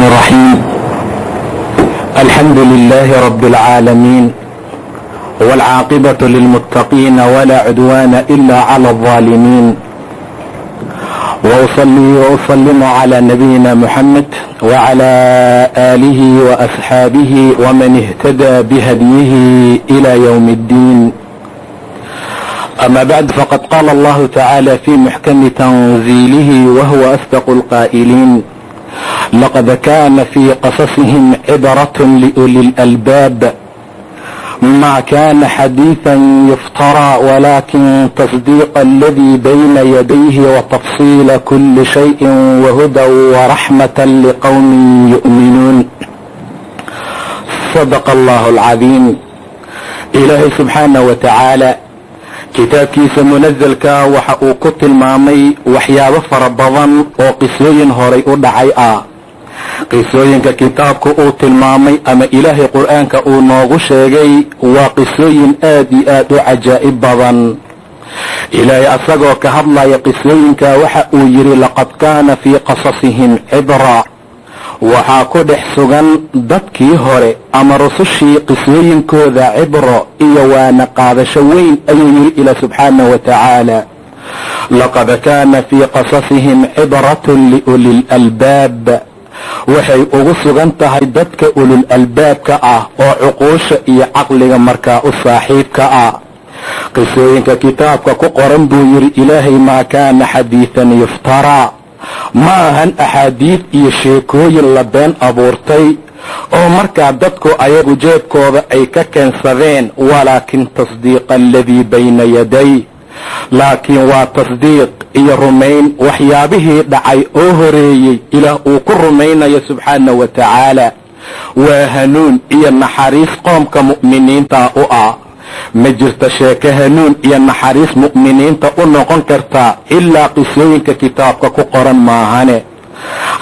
الرحمن الرحيم. الحمد لله رب العالمين، والعاقبة للمتقين ولا عدوان إلا على الظالمين، وأصلي وأسلم على نبينا محمد وعلى آله وأصحابه ومن اهتدى بهديه إلى يوم الدين. أما بعد، فقد قال الله تعالى في محكم تنزيله وهو أصدق القائلين: لقد كان في قصصهم عبرة لأولي الألباب ما كان حديثا يفترى ولكن تصديق الذي بين يديه وتفصيل كل شيء وهدى ورحمة لقوم يؤمنون. صدق الله العظيم. إلهي سبحانه وتعالى kitaabkiisa munazalka waxa uu ku tilmaamay waxyaabo fara badan oo qisooyin horay u dhacay ah. qisooyinka kitaabka uu tilmaamay ama ilaahay qur'aanka uu noogu sheegay waa qisooyin aad iyo aad u cajaa'ib badan. ilaahay asagoo ka hadlaya qisooyinka waxa uu yidhi: laqad kaana fii qasasihim cibra. waxaa ku dhex sugan dadkii hore ama rusushii qisooyinkooda cibro iyo waana qaadasho weyn ayuu yidhi ilaah subxaanahu wa tacaala. laqad kaana fii qasasihim cibratun liuli lalbaab. waxay ugu sugan tahay dadka ulul albaabka ah oo cuquusha iyo caqliga markaa u saaxiibka ah. qisooyinka kitaabka ku qoran buu yidhi ilaahay maa kaana xadiidan yuftaraa. ma ahan axaadiid iyo sheekooyin la been abuurtay oo markaa dadku ayagu jeebkooda ay ka keensadeen, walaakin tasdiiqa aladii bayna yaday. laakiin waa tasdiiq iyo rumayn waxyaabihii dhacay oo horeeyey ilaah uu ku rumaynayo subxaana wa tacaala. waa hanuun iyo naxariis qoomka mu'miniinta u ah. ma jirto sheeko hanuun iyo naxariis mu'miniinta u noqon kartaa ilaa qisooyinka kitaabka ku qoran maahane.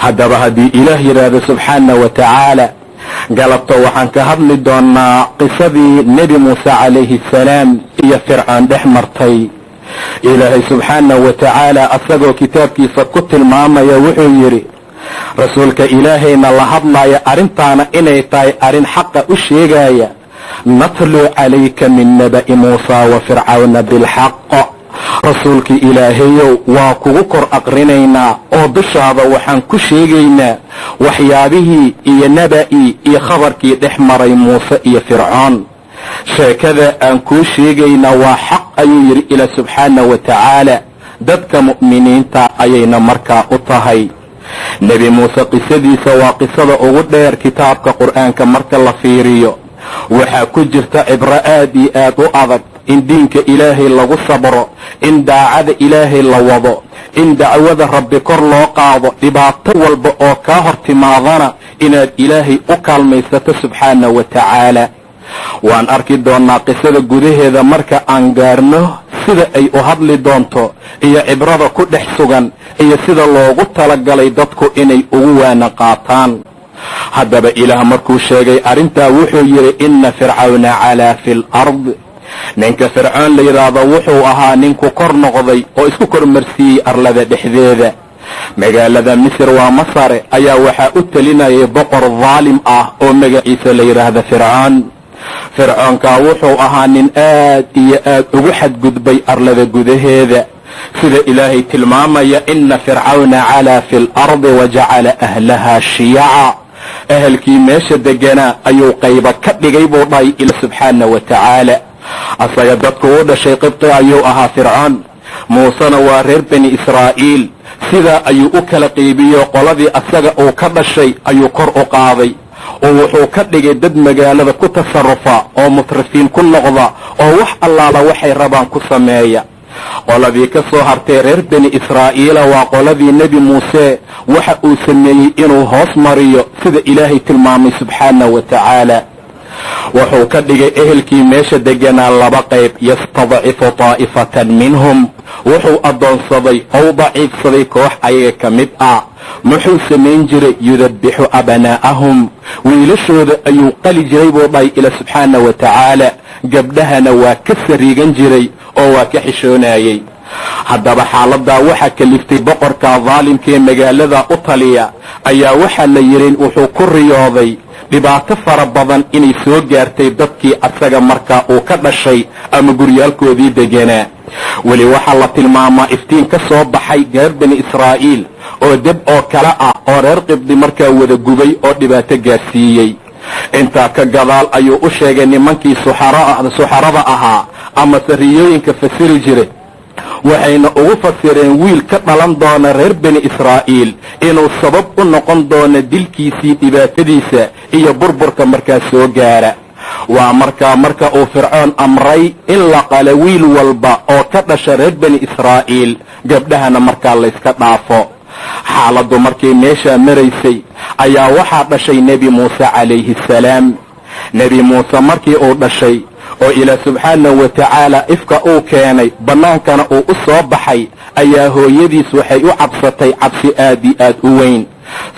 haddaba haddii ilaah yidhaahdo subxaana wa tacaala, galabta waxaan ka hadli doonaa qisadii nebi muuse calayhi salaam iyo fircoon dhex martay. ilaahay subxaana wa tacaala asagoo kitaabkiisa ku tilmaamaya wuxuu yidhi, rasuulka ilaahayna la hadlaya arrintaana inay tahay arrin xaqa u sheegaya: natluu calayka min naba'i muusaa wa fircawna bilxaq. rasuulkii ilaahayow waa kugu kor aqrinaynaa oo dushaada waxaan ku sheegaynaa waxyaabihii iyo naba'ii iyo khabarkii dhex maray muuse iyo fircoon. sheekada aan kuu sheegaynaa waa xaq ayuu yidhi ilaah subxaana wa tacaala. dadka mu'miniinta ayayna markaa u tahay. nebi muuse qisadiisa waa qisada ugu dheer kitaabka qur'aanka marka la fiiriyo. waxaa ku jirta cibro aad iyo aad u adag, in diinka ilaahay lagu sabro, in daacada ilaahay la wado, in dacwada rabbi kor loo qaado, dhibaato walba oo kaa hor timaadana inaad ilaahay u kaalmaysato subxaana wa tacaala. waan arki doonaa qisada gudaheeda marka aan gaarno sida ay u hadli doonto iyo cibrada ku dhex sugan iyo sida loogu talagalay dadku inay ugu waana qaataan. haddaba ilaah markuu sheegay arrintaa wuxuu yidhi: inna fircawna calaa fi lard. ninka fircoon la yidhaahdo wuxuu ahaa ninku kor noqday oo isku kormarsiiyey arlada dhexdeeda. magaalada misr waa masare ayaa waxaa u telinayay boqor daalim ah oo magaciisa la yidhaahda fircoon. fircoonkaa wuxuu ahaa nin aad iyo aad ugu xadgudbay arlada gudaheeda, sida ilaahay tilmaamaya: inna fircawna calaa fi lardi wajacala ahlaha shiyaca. ahalkii meesha deganaa ayuu qayba ka dhigay buu dhahay ila subxaana wa tacaala. asaga dadku u dhashay qibti ayuu ahaa fircoon. muusena waa reer bani israa'iil. sidaa ayuu u kala qaybiyo qoladii asaga uu ka dhashay ayuu kor u qaaday oo wuxuu ka dhigay dad magaalada ku tasarufa oo mutrafiin ku noqda oo wax allaala waxay rabaan ku sameeya. qoladii ka soo hartay reer bani israa'iila waa qoladii nebi muuse waxa uu sameeyey inuu hoos mariyo sida ilaahay tilmaamay subxaana wa tacaala. wuxuu ka dhigay ehelkii meesha deganaa laba qayb: yastadcifu taa'ifatan minhum. wuxuu addoonsaday ou daciifsaday koox ayaga ka mid ah. muxuu samayn jiray? yudabbixu abnaa'ahum. wiilashooda ayuu qali jiray buu dhahay ila subxaana wa tacaala. gabdhahana waa ka sariigan jiray oo waa ka xishoonayey. haddaba xaaladaa waxaa kaliftay boqorka daalimkaee magaalada u taliya ayaa waxaa la yidhi wuxuu ku riyooday dhibaato fara badan inay soo gaartay dadkii asaga markaa uu ka dhashay ama guryaalkoodii deganaa. weli waxaa la tilmaamaa iftiin ka soo baxay reer bani israa'iil oo deb oo kale ah oo reer qibdi markaa wada gubay oo dhibaato gaarsiiyey. intaa ka gadaal ayuu u sheegay nimankii suxarada ahaa ama sariyooyinka fasiri jira, waxayna ugu fasireen wiil ka dhalan doona reer bani israa'iil inuu sabab u noqon doono dilkiisii, dhibaatadiisa iyo burburka markaa soo gaara. waa marka uu fircoon amray in la qalo wiil walba oo ka dhasha reer bani israa'iil, gabdhahana markaa layska dhaafo. xaaladdu markay meeshaa maraysay ayaa waxaa dhashay nebi muuse calayhi salaam. nebi muuse markii uu dhashay oo ilaah subxaanahu wa tacaala ifka uu keenay, bannaankana uu u soo baxay, ayaa hooyadiis waxay u cabsatay cabsi aad iyo aad u weyn.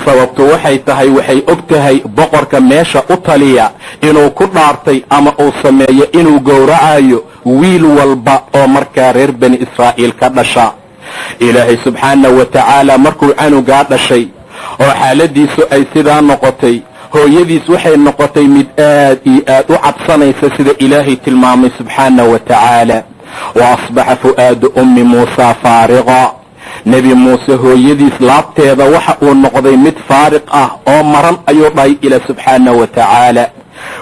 sababtu waxay tahay waxay og tahay boqorka meesha u taliya inuu ku dhaartay ama uu sameeyo inuu gowracayo wiil walba oo markaa reer bani israa'iil ka dhasha. ilaahay subxaanahu wa tacaala markuu canugaa dhashay oo xaaladiisu ay sidaa noqotay, hooyadiis waxay noqotay mid aad iyo aad u cabsanaysa sida ilaahay tilmaamay subxaanahu wa tacaala. wa asbaxa fu'aadu ummi muusaa faariqa. nebi muuse hooyadiis laabteeda waxa uu noqday mid faariq ah oo maran ayuu dhahay ilaah subxaanahu wa tacaala.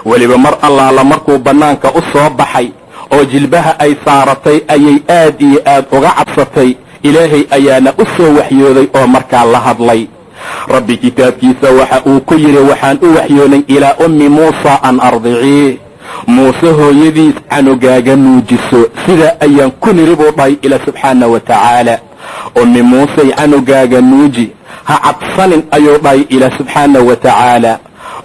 weliba mar allaala markuu bannaanka u soo baxay oo jilbaha ay saaratay ayay aad iyo aad uga cabsatay. ilaahay ayaana u soo waxyooday oo markaa la hadlay. rabbi kitaabkiisa waxa uu ku yidhi waxaan u waxyoonay ilaa ummi muusa an ardiciih, muuse hooyadiis canugaaga nuujiso. sidaa ayaan ku niri buu dhahay ilaah subxaanahu wa tacaala. ummi muusey canugaaga nuuji, ha cabsanin ayuu dhahay ilaah subxaanahu wa tacaala.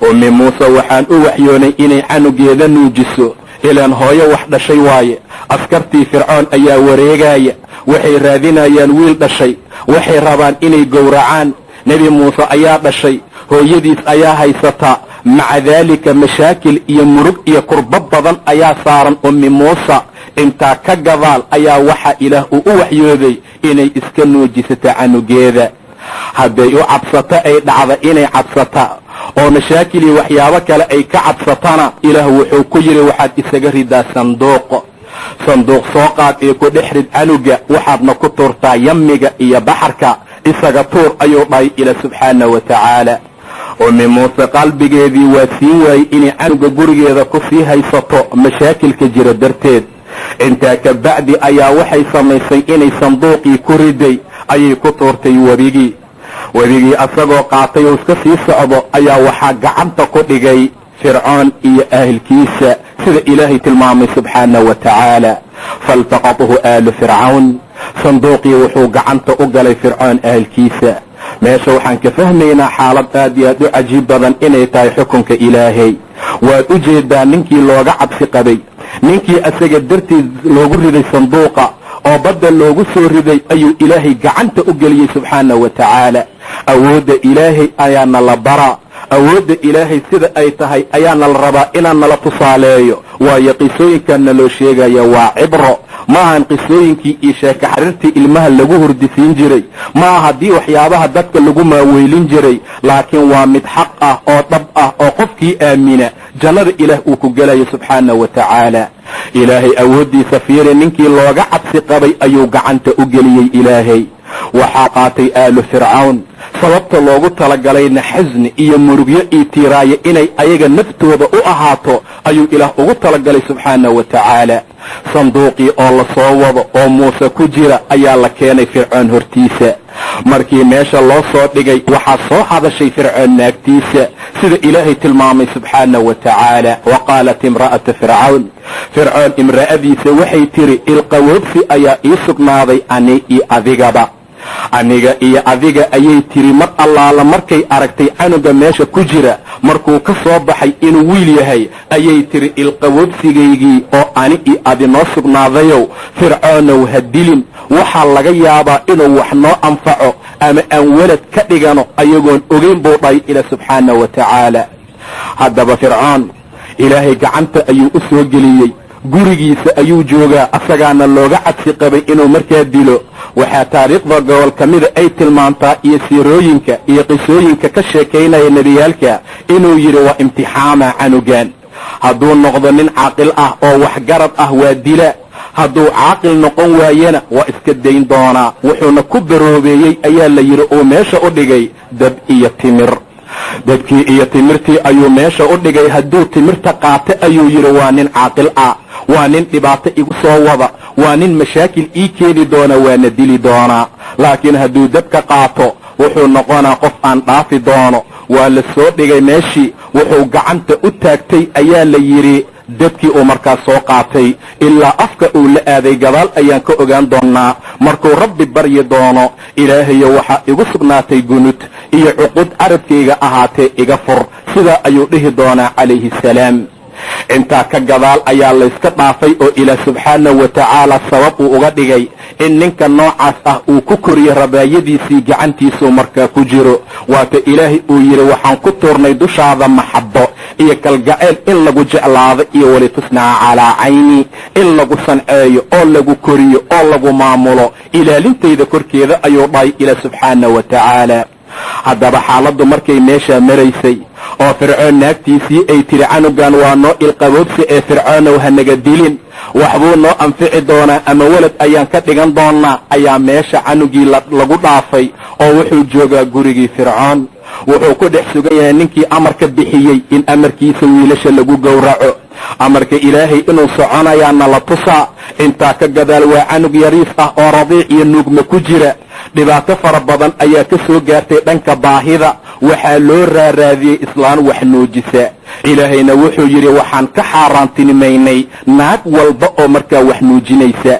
ummi muuse waxaan u waxyoonay inay canugeeda nuujiso, ilaan hooyo wax dhashay waaye. askartii fircoon ayaa wareegaya, waxay raadinayaan wiil dhashay, waxay rabaan inay gowracaan. nebi muuse ayaa dhashay, hooyadiis ayaa haysata. maca daalika mashaakil iyo murug iyo kurbo badan ayaa saaran ummi muusa. intaa ka gadaal ayaa waxaa ilaah uu u waxyooday inay iska nuujisato canugeeda. hadday u cabsato ay dhacda inay cabsata oo mashaakil iyo waxyaabo kale ay ka cabsatana, ilaah wuxuu ku yidhi waxaad isaga ridaa sanduuq soo qaad ee ku dhex rid canuga, waxaadna ku tuurtaa yamiga iyo baxarka, isaga tuur ayuu dhahay ilaah subxaanahu wa tacaala. ummi muuse qalbigeedii waa siin waayey inay canuga gurigeeda ku sii haysato mashaakilka jira darteed. intaa ka bacdi ayaa waxay samaysay inay sanduuqii ku riday, ayay ku tuurtay webigii asagoo qaatay oo iska sii socdo ayaa waxaa gacanta ku dhigay fircoon iyo ahlkiisa sida ilaahay tilmaamay subxaanahu wa tacaala. faltaqatahu aalu fircawn, sanduuqii wuxuu gacanta u galay fircoon ahlkiisa. meesha waxaan ka fahmaynaa xaalad aad iyo aad u cajiib badan inay tahay xukunka ilaahay. waad u jeedaa ninkii looga cabsi qabay, ninkii asaga dartiis loogu riday sanduuqa oo badda loogu soo riday, ayuu ilaahay gacanta u geliyey subxaanahu wa tacaala. awoodda ilaahay ayaana la baraa, awoodda ilaahay sida ay tahay ayaana la rabaa inaan nala tusaaleeyo. waayo qisooyinkanna loo sheegaya waa cibro, maahan qisooyinkii iyo sheeka xariirtii ilmaha lagu hurdisiin jiray, maaha haddii waxyaabaha dadka lagu maaweylin jiray, laakiin waa mid xaq ah oo dhab ah oo qofkii aamina jannada ilaah uu ku gelayo subxaanahu wa tacaala. ilaahay awooddiisa fiiri, ninkii looga cabsi qabay ayuu gacanta u geliyey ilaahay. waxaa qaatay aalu fircawn, sababta loogu talagalayna xasni iyo murugyo iyo tiiraayo inay ayaga naftooda u ahaato ayuu ilaah ugu talagalay subxaanahu wa tacaala. sanduuqii oo la soo wado oo muuse ku jira ayaa la keenay fircoon hortiisa. markii meesha loo soo dhigay waxaa soo hadashay fircoon naagtiisa sida ilaahay tilmaamay subxaanahu wa tacaala. wa qaalat imra'atu fircoon imra'adiisa waxay tiri, ilqawoobsi ayaa ii sugnaaday aniga iyo adiga ayay tiri. mar allaala markay aragtay canuga meesha ku jira, markuu ka soo baxay inuu wiil yahay, ayay tiri ilqawoobsigaygii oo ani iyo adi noo sugnaadayow, fircoonow ha dilin. waxaa laga yaabaa inuu wax noo anfaco ama aan walad ka dhigano ayagoon ogeyn buu dhahay ilaah subxaanahu wa tacaala. haddaba fircoon ilaahay gacanta ayuu u soo geliyey gurigiisa ayuu joogaa, asagaana looga cabsi qabay inuu markaa dilo. waxaa taariikhda gobol ka mida ay tilmaantaa iyo siirooyinka iyo qisooyinka ka sheekaynaya nebiyaalka inuu yidhi waa imtixaama canugan. hadduu noqdo nin caaqil ah oo waxgarad ah waa dila, hadduu caaqil noqon waayena waa iska dayn doonaa. wuxuuna ku baroobeeyey ayaa la yidhi uu meesha u dhigay dab iyo timir. dabkii iyo timirtii ayuu meesha u dhigay. hadduu timirta qaato ayuu yidhi waa nin caaqil ah, waa nin dhibaato igu soo wada, waa nin mashaakil ii keeni doona, waana dili doonaa. laakiin hadduu dabka qaato wuxuu noqonaa qof aan dhaafi doono. waa la soo dhigay meeshii, wuxuu gacanta u taagtay ayaa la yidhi dabkii uu markaas soo qaatay ilaa afka uu la aaday. gadaal ayaan ka ogaan doonaa markuu rabbi baryi doono, ilaahayo waxaa igu sugnaatay gunud iyo cuqud carabkayga ahaatee iga fur. sidaa ayuu dhihi doonaa calayhi salaam. intaa ka gadaal ayaa layska dhaafay oo ilaah subxaanahu wa tacaala sabab uu uga dhigay in ninka noocaas ah uu ku koriyo rabaayadiisii gacantiisuu markaa ku jiro. waata ilaahay uu yidhi waxaan ku tuurnay dushaada maxabbo iyo kalgacayl in lagu jeclaado iyo walitusnaca calaa cayni, in lagu sanceeyo oo lagu koriyo oo lagu maamulo. ilaalintayda korkeeda ayuu dhahay ilaah subxaanahu wa tacaala. haddaba xaaladdu markay meeshaa maraysay oo fircoon naagtiisii ay tiri canugan waa noo ilqaboobsi ee fircoonow hanaga dilin, waxbuu noo anfici doonaa ama welad ayaan ka dhigan doonaa, ayaa meesha canugii lagu dhaafay oo wuxuu joogaa gurigii fircoon. wuxuu ku dhex sugan yahay ninkii amarka bixiyey in amarkiisa wiilasha lagu gowraco. amarka ilaahay inuu soconayaana la tusaa. intaa ka gadaal waa canug yariis ah oo radiic iyo nuugma ku jira. dhibaato fara badan ayaa ka soo gaartay dhanka baahida. waxaa loo raaraadiyey islaan wax nuujisa. ilaahayna wuxuu yidhi waxaan ka xaaraantinimaynay naag walba oo markaa wax nuujinaysa.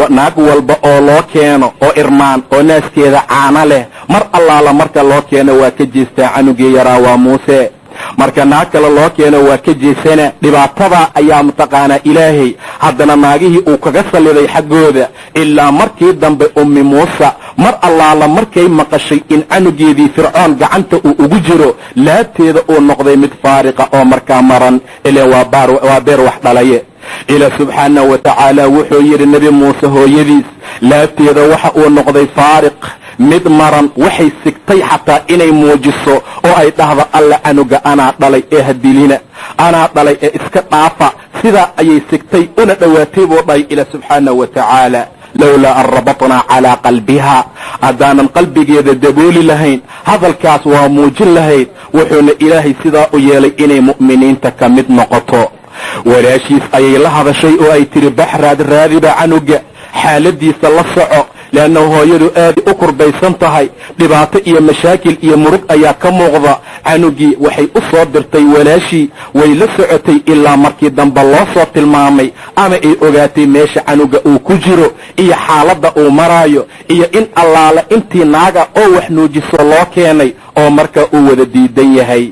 naag walba oo loo keeno oo irmaan oo naaskeeda caana leh, mar allaala marka loo keeno waa ka jeestaa. canugii yaraa waa muuse. marka naag kale loo keeno waa ka jeesana. dhibaatada ayaa mataqaanaa ilaahay haddana naagihii uu kaga salliday xaggooda, ilaa markii dambe ummi muuse mar allaala markay maqashay in canugeedii fircoon gacanta uu ugu jiro, laabteeda uu noqday mid faariqa oo markaa maran. ileen waa beer wax dhalaye. ilaah subxaanahu wa tacaala wuxuu yidhi nebi muuse hooyadiis laabteeda waxa uu noqday faariq, mid maran. waxay sigtay xataa inay muujiso oo ay dhahdo alla canuga anaa dhalay ee hadilina, anaa dhalay ee iska dhaafa. sidaa ayay sigtay una dhowaatay buu dhahay ilaah subxaanahu wa tacaala. lowlaa an rabatnaa calaa qalbiha, haddaanan qalbigeeda dabooli lahayn hadalkaas waa muujin lahayd. wuxuuna ilaahay sidaa u yeelay inay mu'miniinta ka mid noqoto. walaashiis ayay la hadashay oo ay tiri baxraad raadiba canuga, xaaladiisa la soco, leannahu hooyadu aad u kurbaysan tahay. dhibaato iyo mashaakil iyo murug ayaa ka muuqda. canugii waxay u soo dirtay walaashii, way la socotay ilaa markii dambe loo soo tilmaamay ama ay ogaatay meesha canuga uu ku jiro iyo xaaladda uu maraayo, iyo in allaala intii naaga oo wax nuujiso loo keenay oo markaa uu wada diidan yahay.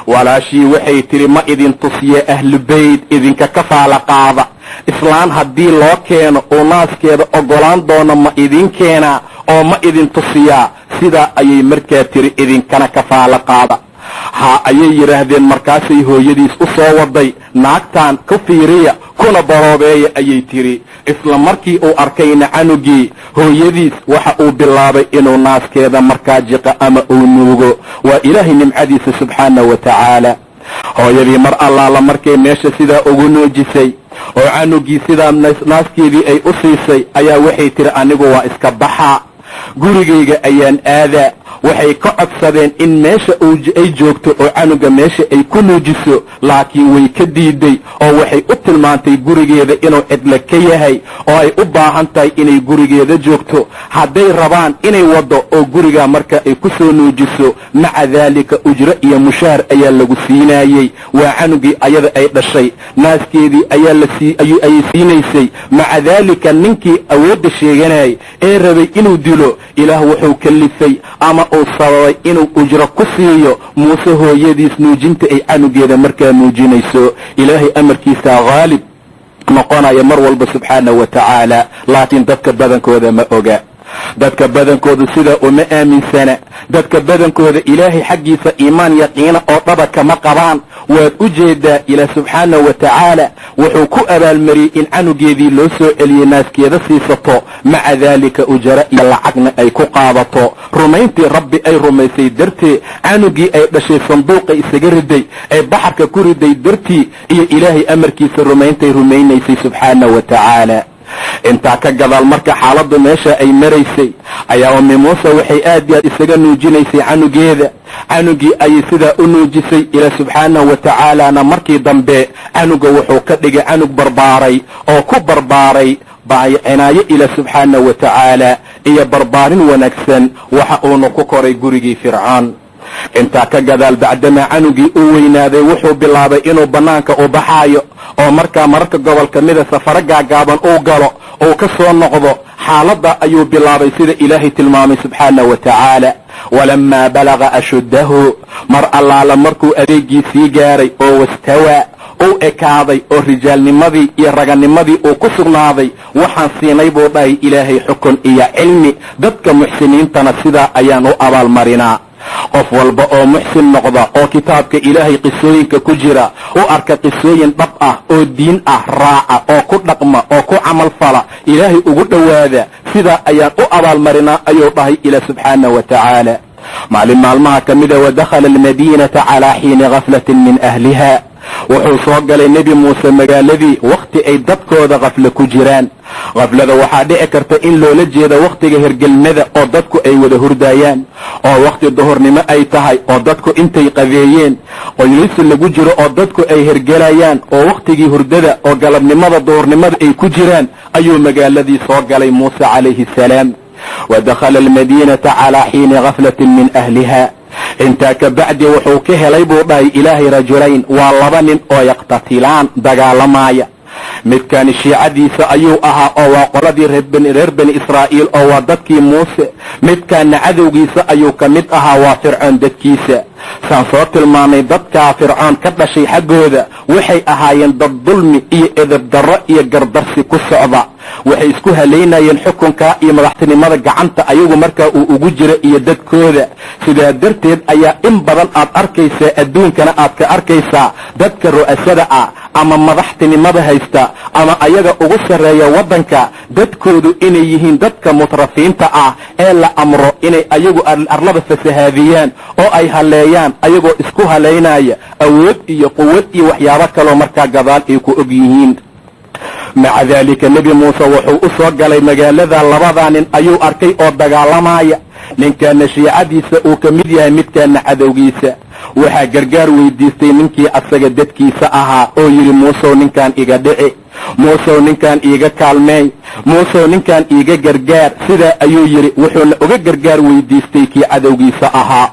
walaashii waxay tidhi ma idin tusiye ahlu bayd idinka kafaala qaada. islaan haddii loo keeno uu naaskeeda oggolaan doono ma idin keenaa oo ma idin tusiyaa? sidaa ayay markaa tiri idinkana kafaala qaada. haa ayay yidhaahdeen. markaasay hooyadiis u soo waday. naagtaan ka fiiriya kuna baroobeeya ayay tiri. isla markii uu arkayna canugii hooyadiis waxa uu bilaabay inuu naaskeeda markaa jiqa ama uu nuugo. waa ilaahay nimcadiisa subxaanahu wa tacaala. hooyadii mar allaala markay meesha sidaa ugu nuujisay oo canugii sidaa naaskeedii ay u siisay ayaa waxay tiri anigu waa iska baxaa, gurigayga ayaan aadaa. waxay ka codsadeen in meesha ay joogto oo canuga meesha ay ku nuujiso, laakiin way ka diiday oo waxay u tilmaantay gurigeeda inuu cidla ka yahay oo ay u baahan tahay inay gurigeeda joogto. hadday rabaan inay waddo oo gurigaa marka ay ku soo nuujiso, maca daalika ujro iyo mushaar ayaa lagu siinaayey. waa canugii ayada ay dhashay, naaskeedii ayay siinaysay. maca daalika ninkii awoodda sheeganayay ee rabay inuu dilo, ilaah wuxuu kalifay ama uu sababay inuu ujro ku siiyo muuse hooyadiis nuujinta ay canugeeda markaa nuujinayso. ilaahay amarkiisa haalib noqonaya mar walba subxaanahu wa tacaala, laakiin dadka badankooda ma oga. dadka badankoodu sidaa uma aaminsana. dadka badankooda ilaahay xaggiisa iimaan yaqiina oo dhaba kama qabaan. waad u jeedaa ilaah subxaanahu wa tacaala wuxuu ku abaalmariyey in canugeedii loo soo celiyey naaskeeda siisato, maca daalika ujara iyo lacagna ay ku qaadato. rumayntii rabbi ay rumaysay dartee canugii ay dhashay sanduuqay isaga riday, ay baxarka ku riday dartii, iyo ilaahay amarkiisa rumayntay rumaynaysay subxaanahu wa tacaala. intaa ka gadaal marka xaaladdu meesha ay maraysay ayaa ummi muuse waxay aad iyo aad isaga nuujinaysay canugeeda. canugii ayay sidaa u nuujisay. ilaa subxaanahu wa tacaalana markii dambe canuga wuxuu ka dhigay canug barbaaray oo ku barbaaray cinaayo ilaa subxaanahu wa tacaala iyo barbaarin wanaagsan. waxa uuna ku koray gurigii fircoon. intaa ka gadaal bacdamaa canugii u weynaaday wuxuu bilaabay inuu bannaanka u baxaayo oo markaa mararka gobol ka mida safaro gaagaaban uu galo uu ka soo noqdo. xaaladda ayuu bilaabay sida ilaahay tilmaamay subxaanahu wa tacaala. walamaa balaga ashuddahu, mar allaala markuu adeegiisii gaaray oo wastawaa uu ekaaday oo rijaalnimadii iyo raganimadii uu ku sugnaaday, waxaan siinay buu dhahay ilaahay xukun iyo cilmi. dadka muxsiniintana sidaa ayaan u abaalmarinaa. qof walba oo muxsin noqda oo kitaabka ilaahay qisooyinka ku jira u arka qisooyin dhab ah oo diin ah raaca oo ku dhaqma oo ku camal fala, ilaahay ugu dhowaada, sidaa ayaan u abaalmarinaa ayuu dhahay ilaah subxaanahu wa tacaala. maalin maalmaha ka mida wadakhala almadiinata calaa xiini gaflatin min ahliha, wuxuu soo galay nebi muuse magaaladii wakhti ay dadkooda kafle ku jiraan. kaflada waxaa dhici karta in loola jeeda wakhtiga hergelmada oo dadku ay wada hurdaayaan, oo wakhti duhurnimo ay tahay oo dadku intay qadeeyeen qoylaysi lagu jiro oo dadku ay hergelayaan, oo wakhtigii hurdada oo galabnimada duhurnimada ay ku jiraan ayuu magaaladii soo galay muuse calayhi salaam. wadakhala almadiinata calaa xiini gaflatin min ahliha. intaa ka bacdi wuxuu ka helay buu dhahay ilaahay rajulayn, waa laba nin oo yaqtatilaan dagaalamaaya. midkaani shiicadiisa ayuu ahaa oo waa qoladii reer bani israa'iil oo waa dadkii muuse. midkaana cadowgiisa ayuu ka mid ahaa waa fircoon dadkiisa. saan soo tilmaamay dadkaa fircoon ka dhashay xaggooda waxay ahaayeen dad dulmi iyo edabdarro iyo gardarsi ku socda. waxay isku halaynayeen xukunka iyo madaxtinimada gacanta ayagu markaa uu ugu jira iyo dadkooda. sidaa darteed ayaa in badan aad arkaysaa, adduunkana aad ka arkaysaa dadka ru'asada ah ama madaxtinimada haysta ama ayaga ugu sarreeya waddanka, dadkoodu inay yihiin dadka mutrafiinta ah ee la amro inay ayagu arlada fasahaadiyaan oo ay haleeyaan ayagoo isku halaynaya awood iyo quwad iyo waxyaabo kaloo markaa gadaal ay ku og yihiin. maca daalika nebi muuse wuxuu u soo galay magaalada. labadaa nin ayuu arkay oo dagaalamaya. ninkaana shiicadiisa uu ka mid yahay, midkaana cadowgiisa. waxaa gargaar weydiistay ninkii asaga dadkiisa ahaa oo yidhi muusow ninkaan iga dhici, muusow ninkaan iiga kaalmeey, muusow ninkaan iiga gargaar. sidaa ayuu yidhi, wuxuuna uga gargaar weydiistay kii cadowgiisa ahaa.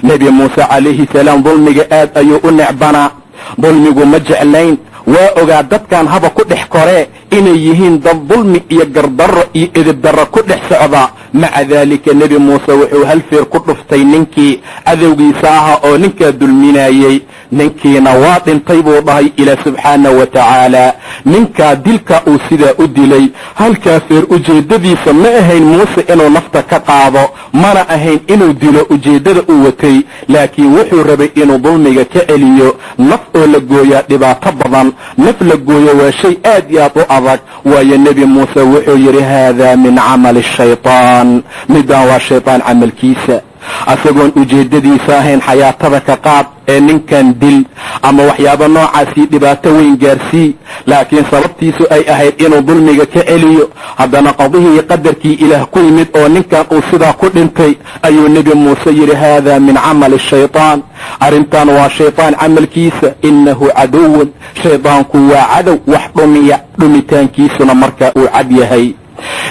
nebi muuse calayhi salaam dulmiga aad ayuu u necbanaa. dulmigu ma jeclayn. waa ogaa dadkan haba ku dhex koree inay yihiin dad dulmi iyo gardarro iyo edibdarro ku dhex socda. maca daalika nebi muuse wuxuu hal feer ku dhuftay ninkii cadowgiisa ahaa oo ninkaa dulminayey. ninkiina waa dhintay buu dhahay ilaah subxaanahu wa tacaala. ninkaa dilka uu sidaa u dilay halkaa feer ujeeddadiisa ma ahayn muuse inuu nafta ka qaado, mana ahayn inuu dilo ujeeddada uu watay, laakiin wuxuu rabay inuu dulmiga ka celiyo. naf oo la gooyaa dhibaato badan, naf la gooyo waa shay aad iyo aad u adag. waayo nebi muuse wuxuu yidhi haadaa min camali shaytaan, midaan waa shaytaan camalkiisa. asagoon ujeeddadiisa ahayn xayaatada ka qaad ee ninkan dil ama waxyaabo noocaasii dhibaato weyn gaarsii, laakiin sababtiisu ay ahayd inuu dulmiga ka celiyo. haddana qadihii qadarkii ilaah ku yimid oo ninkan uu sidaa ku dhintay ayuu nebi muuse yidhi haadaa min camali shaytaan, arrintan waa shaytaan camalkiisa. innahu caduwun, shaydaanku waa cadow wax dhumiya, dhumitaankiisuna markaa uu cad yahay.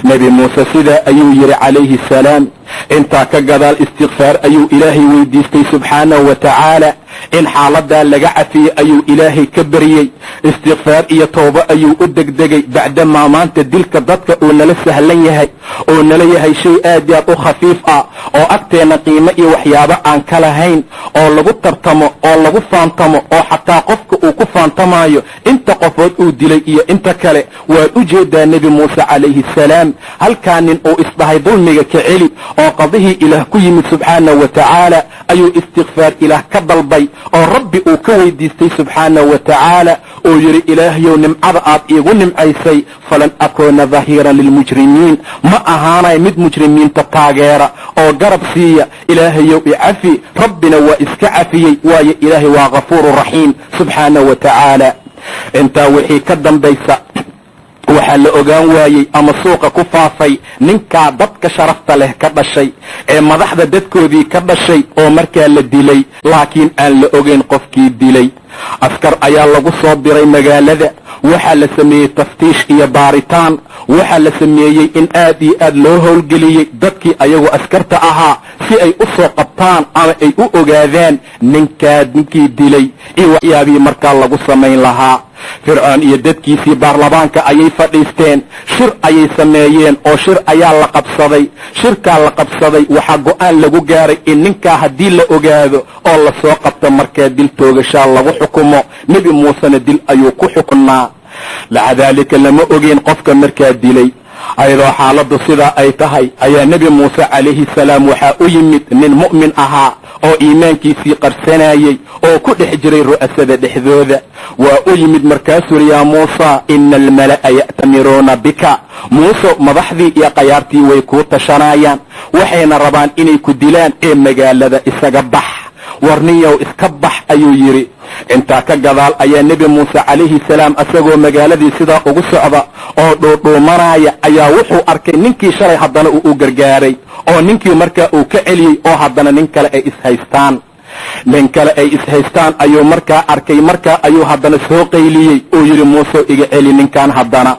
nebi muuse sidaa ayuu yidhi calayhi salaam. intaa ka gadaal istikfaar ayuu ilaahay weydiistay subxaanahu wa tacaala in xaaladaa laga cafiyey ayuu ilaahay ka baryey. istikfaar iyo toobo ayuu u degdegay bacdamaa maanta dilka dadka uu nala sahlan yahay oo nala yahay shay aad iyo aad u khafiif ah oo agteenna qiimo iyo waxyaabo aan ka lahayn oo lagu tartamo oo lagu faantamo oo xataa qofka uu ku faantamaayo inta qofood uu dilay iyo inta kale. waad u jeedaa nebi muuse calayhi salaam halkaa nin uu isdhahay dulmiga ka celi oo qadihii ilaah ku yimid subxaanahu wa tacaala ayuu istikfaar ilaah ka dalbay oo rabbi uu ka weydiistay subxaanahu wa tacaala oo yidhi ilaahayow nimcada aad iigu nimcaysay falan akoona dahiiran lilmujrimiin, ma ahaanay mid mujrimiinta taageera oo garab siiya. ilaahayow icafi. rabbina waa iska cafiyey waayo ilaahay waa ghafuuru raxiim subxaanahu wa tacaala. intaa wixii ka dambaysa waxaa la ogaan waayey ama suuqa ku faafay ninkaa dadka sharafta leh ka dhashay ee madaxda dadkoodii ka dhashay oo markaa la dilay, laakiin aan la ogeyn qofkii dilay. askar ayaa lagu soo diray magaalada. waxaa la sameeyey taftiish iyo baaritaan. waxaa la sameeyey in aad iyo aad loo howlgeliyey dadkii ayagu askarta ahaa si ay u soo qabtaan ama ay u ogaadaan ninkii dilay iyo waxyaabihii markaa lagu samayn lahaa. fircoon iyo dadkiisii baarlamaanka ayay fadhiisteen. shir ayay sameeyeen oo shir ayaa la qabsaday. shirkaa la qabsaday waxaa go'aan lagu gaaray in ninkaa haddii la ogaado oo la soo qabto markaa dil toogashaa lagu xukumo. nebi muusena dil ayuu ku xukunnaa. maca daalika lama ogeyn qofka markaa dilay. ayadoo xaaladdu sidaa ay tahay ayaa nebi muuse calayhi salaam waxaa u yimid nin mu'min ahaa oo iimaankiisii qarsanayey oo ku dhex jiray ru'asada dhexdooda. waa u yimid markaasuu uri yaa muusa ina almala'a ya'tamiruuna bika. muuse madaxdii iyo qayaartii way kuu tashanayaan, waxayna rabaan inay ku dilaan ee magaalada isaga bax. warniyow iska bax ayuu yidhi. intaa ka gadaal ayaa nebi muuse calayhi salaam asagoo magaaladii sidaa ugu socda oo dhuudhuumanaya ayaa wuxuu arkay ninkii shalay haddana uu u gargaaray oo ninkii markaa uu ka celiyey oo haddana nin kale ay ishaystaan ayuu markaa arkay. markaa ayuu haddana soo qayliyey oo yidhi muuse iga celi ninkan haddana.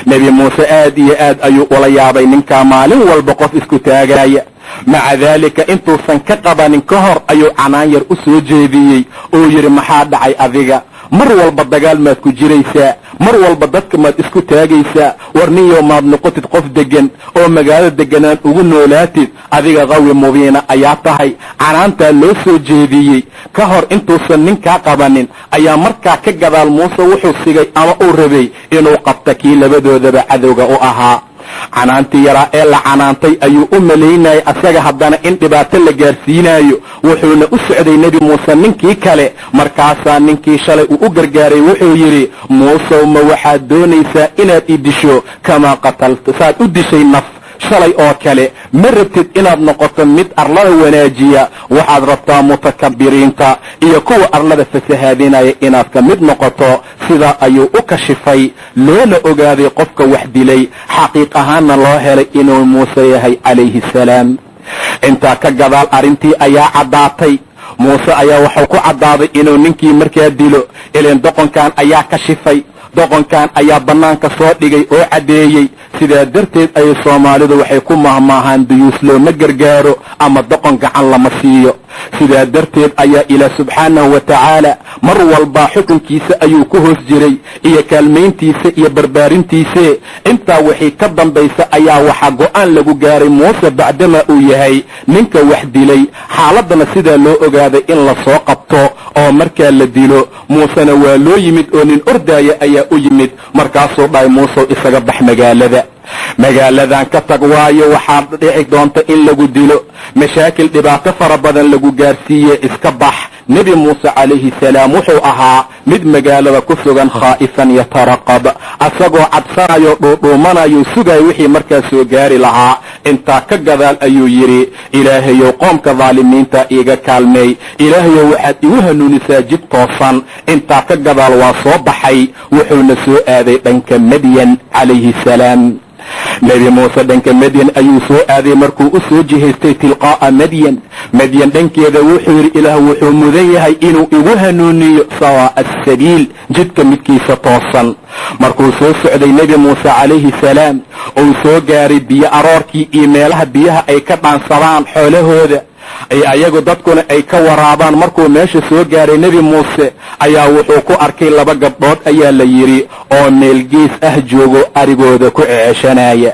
nebi muuse aad iyo aad ayuu ula yaabay ninkaa maalin walba qof isku taagaya. maca daalika intuusan ka qabanin ka hor ayuu canaan yar u soo jeediyey oo yidhi maxaa dhacay adiga? mar walba dagaal maad ku jiraysaa, mar walba dadka maad isku taagaysaa. warniyow maad noqotid qof deggan oo magaalada degganaan ugu noolaatid. adiga qawi mubiina ayaa tahay. canaantaa loo soo jeediyey ka hor intuusan ninkaa qabanin ayaa markaa ka gadaal muuse wuxuu sigay ama uu rabay inuu qabta kii labadoodaba cadowga u ahaa. canaantii yaraa ee la canaantay ayuu u malaynayay asaga haddana in dhibaato la gaarsiinayo. wuxuuna u socday nebi muuse ninkii kale. markaasaa ninkii shalay uu u gargaaray wuxuu yidhi muusow ma waxaad doonaysaa inaad i disho kamaa qatalta saad u dishay naf shalay oo kale? ma rabtid inaad noqoto mid arlada wanaajiya, waxaad rabtaa mutakabiriinta iyo kuwa arlada fasahaadinaya inaad ka mid noqoto. sidaa ayuu u kashifay, loona ogaaday qofka wax dilay, xaqiiq ahaanna loo helay inuu muuse yahay calayhi salaam. intaa ka gadaal arrintii ayaa caddaatay. muuse ayaa waxuu ku caddaaday inuu ninkii markaa dilo. ileen doqonkan ayaa kashifay. doqonkan ayaa bannaanka soo dhigay oo caddeeyey. sidaa darteed ayay soomaalidu waxay ku mahmaahaan duyuus looma gargaaro ama doqon gacan lama siiyo. sidaa darteed ayaa ilaah subxaanahu wa tacaala mar walba xukunkiisa ayuu ku hoos jiray iyo kaalmayntiisa iyo barbaarintiise. intaa wixii ka dambaysa ayaa waxaa go'aan lagu gaaray muuse bacdamaa uu yahay ninka wax dilay. xaaladana sidaa loo ogaaday in la soo qabto oo markaa la dilo. muusena waa loo yimid oo nin ordaaya ayaa u yimid. markaasuu dhahay muusow isaga bax magaaladan ka tag, waayo waxaad dhici doonta in lagu dilo, mashaakil dhibaato fara badan lagu gaarsiiye, iska bax. nebi muuse calayhi salaam wuxuu ahaa mid magaalada ku sugan khaa'ifan yataraqab, asagoo cabsanayo dhuudhuumanayo sugay wixii markaa soo gaari lahaa. intaa ka gadaal ayuu yidhi ilaahayow qoomka dhaalimiinta iiga kaalmeey, ilaahayow waxaad igu hanuunisaa jid toosan. intaa ka gadaal waa soo baxay, wuxuuna soo aaday dhanka madyan calayhi salaam. nebi muuse dhanka madyan ayuu soo aaday markuu u soo jihaystay tilqaa'a madyan dhankeeda wuxuu yidhi ilaah wuxuu mudan yahay inuu igu hanuuniyo sawaa'a asabiil jidka midkiisa toosan. markuu soo socday nebi muuse calayhi salaam uu soo gaaray biyo aroorkii iyo meelaha biyaha ay ka dhaansadaan xoolahooda ayagu dadkuna ay ka waraabaan, markuu meesha soo gaaray nebi muuse ayaa wuxuu ku arkay 2 gabdhood ayaa la yidhi oo meel gees ah joogo arigooda ku ceeshanaya.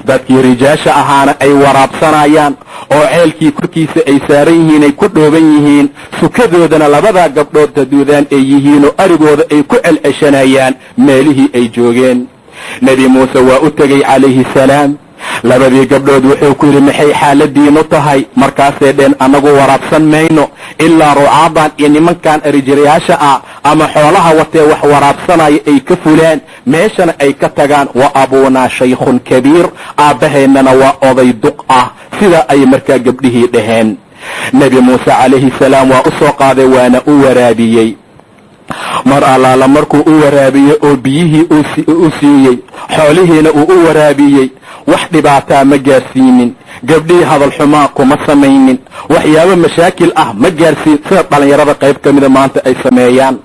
dadkii rijaasha ahaana ay waraabsanayaan oo ceelkii korkiisa ay saaran yihiin ay ku dhooban yihiin, sukadoodana 2 gabdhood gaduudaan ay yihiin oo arigooda ay ku celceshanayaan meelihii ay joogeen. nebi muuse waa u tegay calayhi salaam. 2 gabdhood wuxuu ku yidhi maxay xaaladiinu tahay? markaasay dheen annagu waraabsan mayno ilaa rucaadan iyo nimankan arijirayaasha ah ama xoolaha watee wax waraabsanaya ay ka fulaan meeshana ay ka tagaan. wa abuunaa shaykhun kabiir, aabbaheennana waa oday duq ah. sidaa ay markaa gabdhihii dhaheen. nebi muuse calayhi salaam waa u soo qaaday waana u waraabiyey. mar allaala markuu u waraabiyey oo biyihii u siiyey xoolihiina uu u waraabiyey wax dhibaataa ma gaarsiinin. gabdhihii hadal xumaa kuma samaynin, waxyaabo mashaakil ah ma gaarsiin sida dhallinyarada qayb ka mida maanta ay sameeyaan.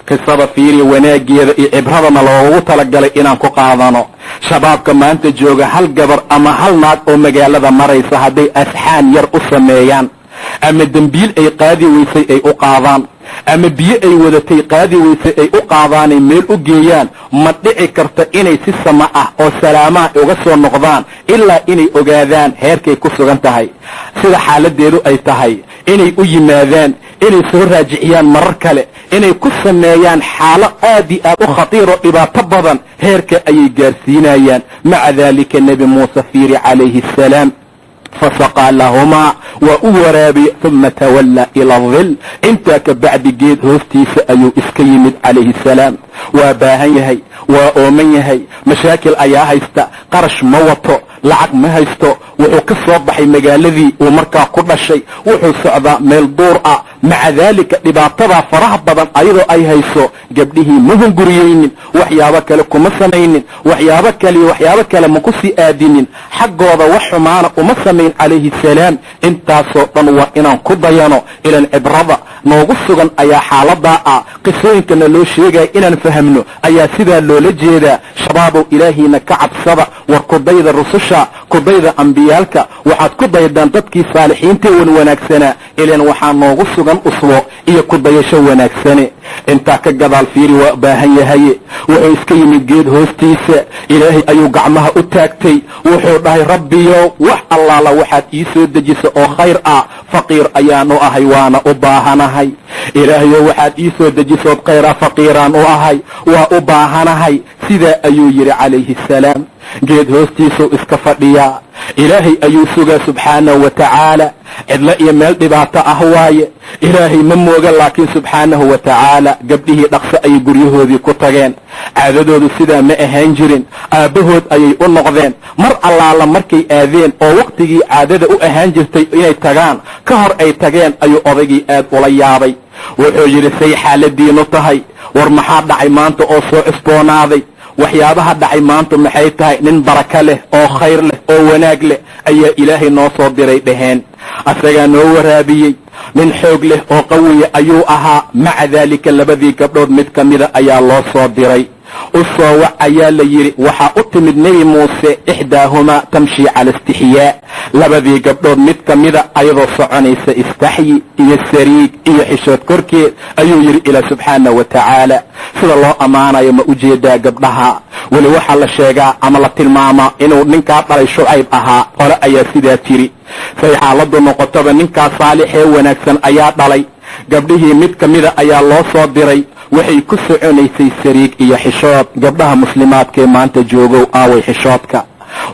qisada fiiri wanaageeda iyo cibradana loogu talagalay inaan ku qaadano. shabaabka maanta jooga hal gabar ama hal naag oo magaalada maraysa hadday asxaan yar u sameeyaan ama dembiil ay qaadi weysay ay u qaadaan ama biyo ay wadatay qaadi weysay ay u qaadaanay meel u geeyaan, ma dhici karta inay si sama ah oo salaamaha uga soo noqdaan ilaa inay ogaadaan heerkay ku sugan tahay, sida xaaladeedu ay tahay, inay u yimaadaan, inay soo raajiciyaan marar kale, inay ku sameeyaan xaalo aad iyo aad u khatiiro dhibaato badan heerka ayay gaarsiinayaan. maca daalika nebi muuse fiiri calayhi salaam fasaqaa lahumaa waa u waraabiye uma tawallaa ila adil. intaa ka bacdi geed hoostiisa ayuu iska yimid calayhi salaam. waa baahan yahay, waa ooman yahay, mashaakil ayaa haysta, qarash ma wato, lacag ma haysto. wuxuu ka soo baxay magaaladii uu markaa ku dhashay, wuxuu socdaa meel duur ah. maca daalika dhibaatadaa faraha badan ayadoo ay hayso gabdhihii ma hunguriyeynin, waxyaabo kale kuma samaynin, waxyaabo kale ma ku sii aadinin, xaggooda wax xumaana uma samayn calayhi salaam. intaasoo dhan waa inaan ku dayano, ilan cibrada noogu sugan ayaa xaaladaa ah. qisooyinkana loo sheegaya inaan fahamno ayaa sidaa loola jeedaa. shabaabow ilaahiina ka cabsada, war kudayda rususha, kudayda ambiyaalka, waxaad ku daydaan dadkii saalixiintae wan wanaagsanaa, ilan waxaa noogu sugan uswo iyo kudayasho wanaagsane. intaa ka gadaal fiiri waa baahan yahaye wuxuu iska yimid geed hoostiisa. ilaahay ayuu gacmaha u taagtay, wuxuu dhahay rabbiyow wax allaala waxaad ii soo dejiso oo khayr ah, faqiir ayaanu ahay waana u baahanahay. ilaahayow waxaad ii soo dejisood khayr ah, faqiiraan u ahay waa u baahanahay. sidaa ayuu yidhi calayhi salaam. geed hoostiisuu iska fadhiyaa, ilaahay ayuu sugaa subxaanahu wa tacaala. cidlo iyo meel dhibaato ah waaye, ilaahay ma mooga, laakiin subxaanahu wa tacaala gabdhihii dhaqso ayay guryahoodii ku tageen. caadadoodu sidaa ma ahaan jirin, aabbahood ayay u noqdeen. mar allaala markay aadeen oo waqtigii caadada u ahaan jirtay inay tagaan ka hor ay tageen ayuu odaygii aad ula yaabay. wuxuu yidhi say xaaladiinu tahay? war maxaa dhacay maanta oo soo cusboonaaday? waxyaabaha dhacay maanta maxay tahay? nin baraka leh oo khayr leh oo wanaag leh ayaa ilaahay noo soo diray dhaheen. asagaa noo waraabiyey, nin xoog leh oo qawiya ayuu ahaa. maca daalika 2 gabdhood mid ka mida ayaa loo soo diray. u soo wac ayaa la yidhi. waxaa u timid nebi muuse ixdaahumaa tamshi cala istixyaa. 2 gabdhood mid ka mida ayadoo soconaysa istaxyi iyo sariig iyo xishood korkeed ayuu yidhi ilaa subxaanahu wa tacaala. sida loo ammaanayo ma ujeedaa gabdhaha? weli waxaa la sheegaa ama la tilmaamaa inuu ninkaa dhalay Shucayb ahaa. hore ayaa sidaa tiri. say xaaladu noqotaba ninkaa saalixee wanaagsan ayaa dhalay. gabdhihii mid ka mida ayaa loo soo diray. waxay ku soconaysay sariig iyo xishood. gabdhaha muslimaadkaee maanta joogow aaway xishoodka?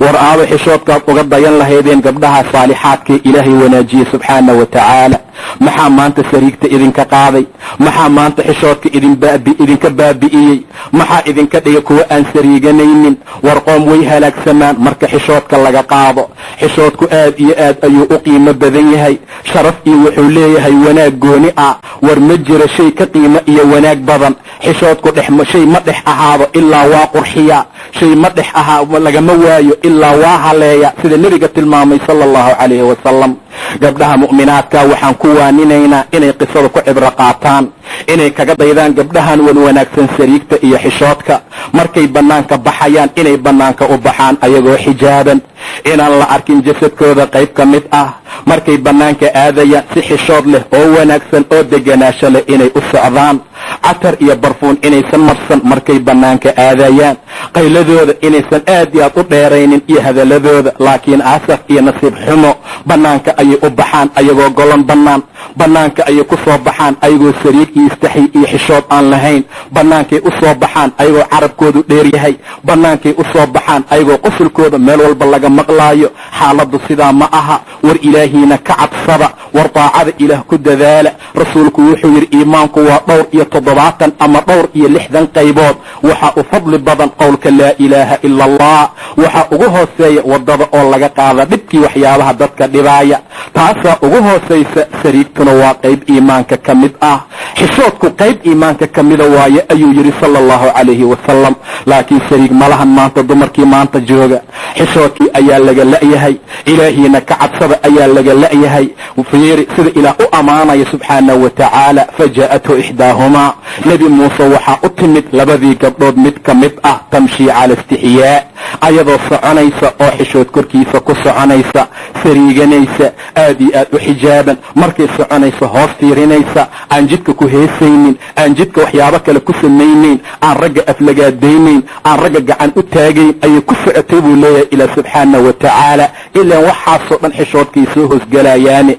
war aaway xishoodkaad uga dayan lahaydeen gabdhaha saalixaadkae ilaahay wanaajiyey subxaanahu wa tacaala. maxaa maanta sariigta idinka qaaday? maxaa maanta xishoodka idinka baabi'iyey? maxaa idinka dhigay kuwa aan sariiganaynin? war qoom way halaagsamaan marka xishoodka laga qaado. xishoodku aad iyo aad ayuu u qiimo badan yahay, sharaf iyo wuxuu leeyahay wanaag gooni ah. war ma jiro shay ka qiimo iyo wanaag badan. xishoodku shay ma dhex ahaado ilaa waa qurxiya, shay ma dhex ahaa lagama waayo ilaa waa haleeya, sida nebiga tilmaamay sala allahu calayhi wasalam. gabdhaha mu'minaadka waxaan ku waaninaynaa inay qisada ku cibro qaataan, inay kaga daydaan gabdhahan wan wanaagsan sariigta iyo xishoodka. markay bannaanka baxayaan inay bannaanka u baxaan ayagoo xijaaban, inaan la arkin jasadkooda qayb ka mid ah. markay bannaanka aadayaan si xishood leh oo wanaagsan oo deganaansho leh inay u socdaan. catar iyo barfuun inaysan marsan markay bannaanka aadayaan. qayladooda inaysan aad iyo aad u dheeraynin iyo hadaladooda. laakiin asaf iyo nasiib xumo bannaanka ayay u baxaan ayagoo golon bannaan. bannaanka ayay ku soo baxaan ayagoo sariig iyo istaxi iyo xishood aan lahayn. bannaankay u soo baxaan ayagoo carabkoodu dheer yahay. bannaankay u soo baxaan ayagoo qosolkooda meel walba laga maqlaayo. xaaladdu sidaa ma aha. war ilaahiina ka cabsada, war daacada ilaah ku dadaala. rasuulku wuxuu yidhi iimaanku waa 270 ama 260 qaybood. waxaa u fadli badan qowlka laa ilaaha ila allah. waxaa ugu hooseeya wadada oo laga qaada dhibkii waxyaabaha dadka dhibaaya. taasaa ugu hoosaysa. sariigtuna waa qayb iimaanka ka mid ah. xishoodku qayb iimaanka ka mida waaye ayuu yidhi sala allahu calayhi wasalam. laakiin sariig malahan maanta dumarkii maanta jooga. xishoodkii ayaa laga la'yahay. ilaahiina ka cabsada ayaa laga la'yahay. fiiri sida ilaah u ammaanaya subxaanahu wa tacaala. fajaa'athu ixdaahumaa, nebi muuse waxaa u timid labadii gabdhood mid ka mid ah tamshii cala istixyaa, ayadoo soconaysa oo xishood korkiisa ku soconaysa, sariiganaysa, aad iyo aad u xijaaban. markay soconaysa hoos fiirinaysa, aan jidka ku heesaynin, aan jidka waxyaabo kale ku samaynayn, aan ragga aflagaadaynayn, aan ragga gacan u taagayn ayay ku socotay buu leeyahay ilaah subxaanahu wa tacaala. ilaan waxaasoo dhan xishoodkay soo hoosgalayaane,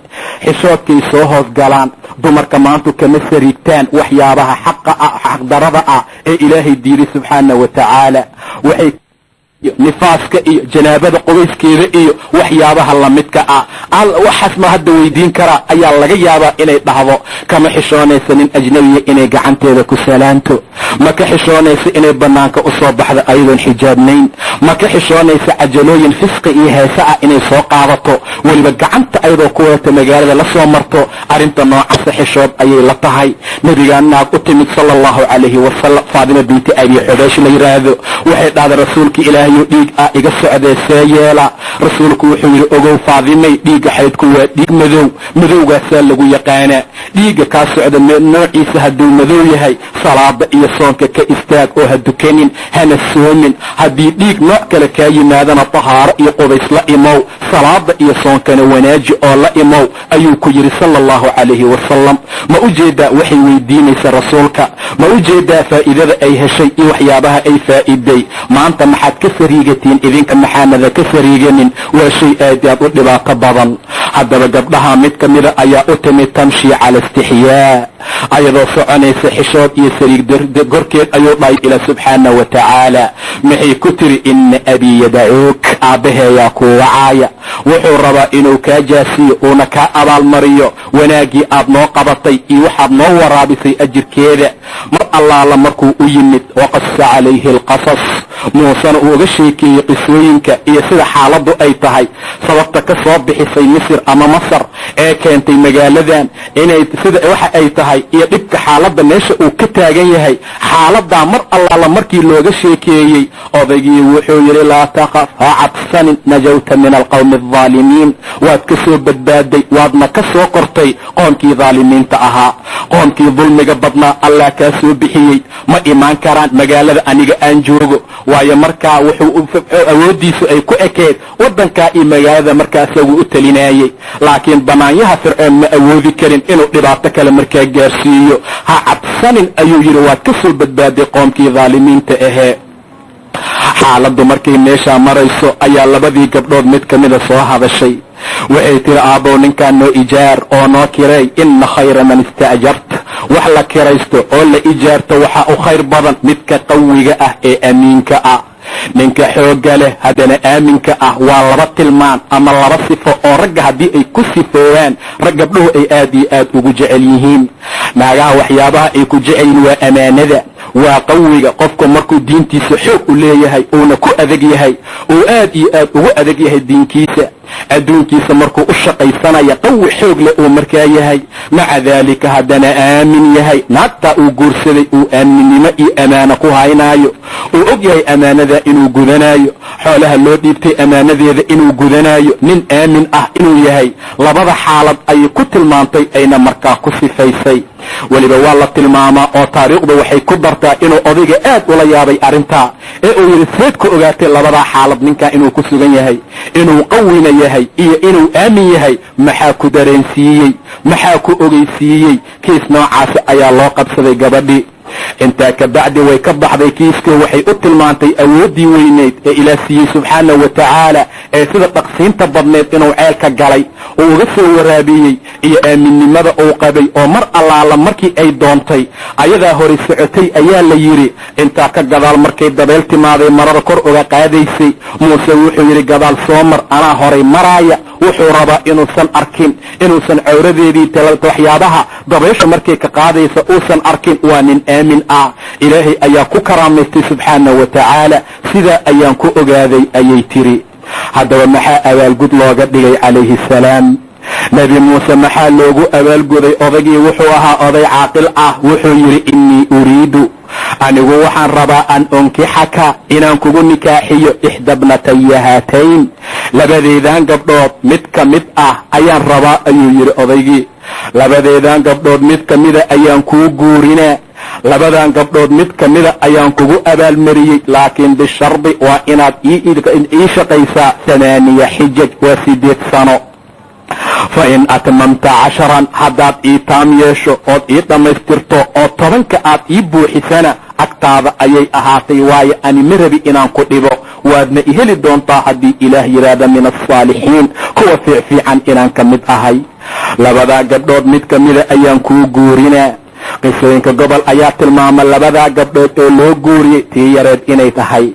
xishoodkay soo hoosgalaan. dumarka maantu kama sariigtaan waxyaabaha xaqdarada ah ee ilaahay diiday subxaanahu wa tacaala. waxay nifaaska iyo janaabada qobayskeeda iyo waxyaabaha lamidka ah. waxaas ma hadda weydiin karaa ayaa laga yaabaa inay dhahdo. kama xishoonaysa nin ajnabiya inay gacanteeda ku salaanto. ma ka xishoonaysa inay bannaanka u soo baxdo ayadoon xijaabnayn. ma ka xishoonaysa cajalooyin fisqi iyo heese ah inay soo qaadato, weliba gacanta ayadoo ku wadata magaalada la soo marto. arrinta noocaasa xishood ayay la tahay. nebigaa naag u timid sala allahu calayhi wasalam, faadima binti abi xubaysh la yidhaahdo. waxay dhahday rasuulka ilaahay dhiig ah iga socdee see yeela. rasuulku wuxuu yidhi ogow faadimay, dhiigga xaydku waa dhiig madow. madowgaasaa lagu yaqaanaa. dhiigga kaa socda noociisa hadduu madow yahay, salaada iyo soonka ka istaag oo ha dukanin, hana soomin. haddii dhiig nooc kale kaa yimaadana tahaaro iyo qubays la imow, salaada iyo soonkana wanaaji oo la imow ayuu ku yidhi sala allahu calayhi wasalam. ma u jeedaa waxay weydiinaysa rasuulka? ma u jeedaa faa'iidada ay heshay iyo waxyaabaha ay faa'iiday? maanta maxaad ka sariigatiin idinka? maxaanada ka sariiganin? waa shay aad aad u dhibaato badan. haddaba gabdhaha mid ka mida ayaa u timid tamshii cala istixyaa, ayadoo soconaysa xishood iyo sariig gorkeed ayuu dhahay ilaa subxaanahu wa tacaala. maxay ku tiri ina abii yadacuuk, aabbaheeyaa kuu wacaaya. wuxuu rabaa inuu kaa jaasiyo uuna kaa abaalmariyo wanaaggii aad noo qabatay iyo waxaad noo waraabisay ajirkeeda. mar allaala markuu u yimid waqasa calayhi alqasas, muusena uu uga sheekeeyey qisooyinka iyo sida xaaladdu ay tahay, sababta ka soo bixisay misir ama masar ee keentay magaaladan inay sida waxa ay tahay iyo dhibka xaaladda meesha uu ka taagan yahay. xaaladdaa mar allaala markii looga sheekeeyey, odaygii wuxuu yidhi laa taqaf, ha cabsanin, najawta min alqawmi aldaalimiin, waad ka soo badbaaday, waadna ka soo kortay qoomkii dhaalimiinta ahaa. qoomkii dulmiga badnaa allah kaa soo bixiyey. ma imaan karaan magaalada aniga aan joogo, waayo markaa wuxuu awooddiisu ay ku ekeed waddankaa iyo magaalada markaa isagu u talinayay. laakiin banaanyaha fircoon ma awoodi karin inuu dhibaato kale markaa gaarsiiyo. ha cabsanin ayuu yidhi, waad ka soo badbaaday qoomkii dhaalimiinta ahee. xaaladdu markay meeshaa marayso ayaa labadii gabdhood mid ka mida soo hadashay. waxay tiri aabbow ninkaan noo ijaar oo noo kiray. ina khayra man ista'jarta, wax la kiraysto oo la ijaarto waxaa u khayr badan midka qawiga ah ee amiinka ah. ninka xoogga leh haddana aaminka ah waa laba tilmaan ama laba sifo oo ragga haddii ay ku sifoowaan rag gabdhuhu ay aad iyo aad ugu jecel yihiin. naagaha waxyaabaha ay ku jecelyihiin waa amaanada, waa qawiga. qofku markuu diintiisa xoog u leeyahay uuna ku adag yahay, uu aad iyo aad ugu adag yahay diinkiisa, adduunkiisa markuu u shaqaysanaya qawi xoog leh uu markaa yahay, maca daalika haddana aamin yahay. naagtaa uu guursaday uu aaminnimo iyo amaano ku haynaayo, uu og yahay amaanada inuu gudanaayo, xoolaha loo dhiibtay amaanadeeda inuu gudanaayo, nin aamin ah inuu yahay. labada xaalad ayay ku tilmaantay ayna markaa ku sifaysay. weliba waa la tilmaamaa oo taariikhda waxay ku dartaa inuu odayga aad ula yaabay arrintaa, ee uu yidhi seed ku ogaatay labadaa xaalad ninkaa inuu ku sugan yahay, inuu qawina yahay iyo inuu aamin yahay. maxaa ku dareensiiyey, maxaa ku ogeysiiyey? kiis noocaasi ayaa loo qabsaday gabadhii. intaa ka bacdi way ka baxday kiiska, waxay u tilmaantay awooddii weyneyd ee ilaah siiyey subxaanahu wa tacaala, ee sida dhaqsiinta badneed inuu ceelka galay uu uga soo waraabiyey, iyo aaminnimada uu qabay oo mar allaala markii ay doontay ayadaa horay socotay ayaa la yidhi. intaa ka gadaal markay dabeel timaaday marada kor uga qaadaysay, muuse wuxuu yidhi gadaal soo mar, anaa horay maraaya. wuxuu rabaa inuusan arkin, inuusan cawradeedii waxyaabaha dabeesha markay ka qaadaysa uusan arkin. waa nin aamin ah, ilaahay ayaa ku karaamaystay subxaanahu wa tacaala. sidaa ayaan ku ogaaday ayay tiri. haddaba maxaa abaalgud looga dhigay calayhi salaam? nebi muuse maxaa loogu abaalguday? odaygii wuxuu ahaa oday caaqil ah. wuxuu yidhi innii uriidu, anigu waxaan rabaa an unkixaka, inaan kugu nikaaxiyo ixdabnataya haatayn, labadeedaan gabdhood mid ka mid ah ayaan rabaa ayuu yidhi odaygii. labadeedaan gabdhood mid ka mida ayaan kuu guurinaa, labadan gabdhood mid ka mida ayaan kugu abaalmariyey, laakiin bishardi waa inaad ii shaqaysaa 8 xijaj, waa 8 sano. fain atmamta 10, haddaad ii taam yeesho ood ii dhammaystirto oo 10ka aad ii buuxisana agtaada ayay ahaatay, waayo ani ma rabi inaan ku dhibo, waadna i heli doontaa haddii ilaah yidhaahda min alsaalixiin, kuwa fiicfiican inaan ka mid ahay. labadaa gabdhood mid ka mida ayaan kuu guurinaa. qisooyinka gobol ayaa tilmaama labadaa gabdhood oo loo guuriyey tii yareed inay tahay.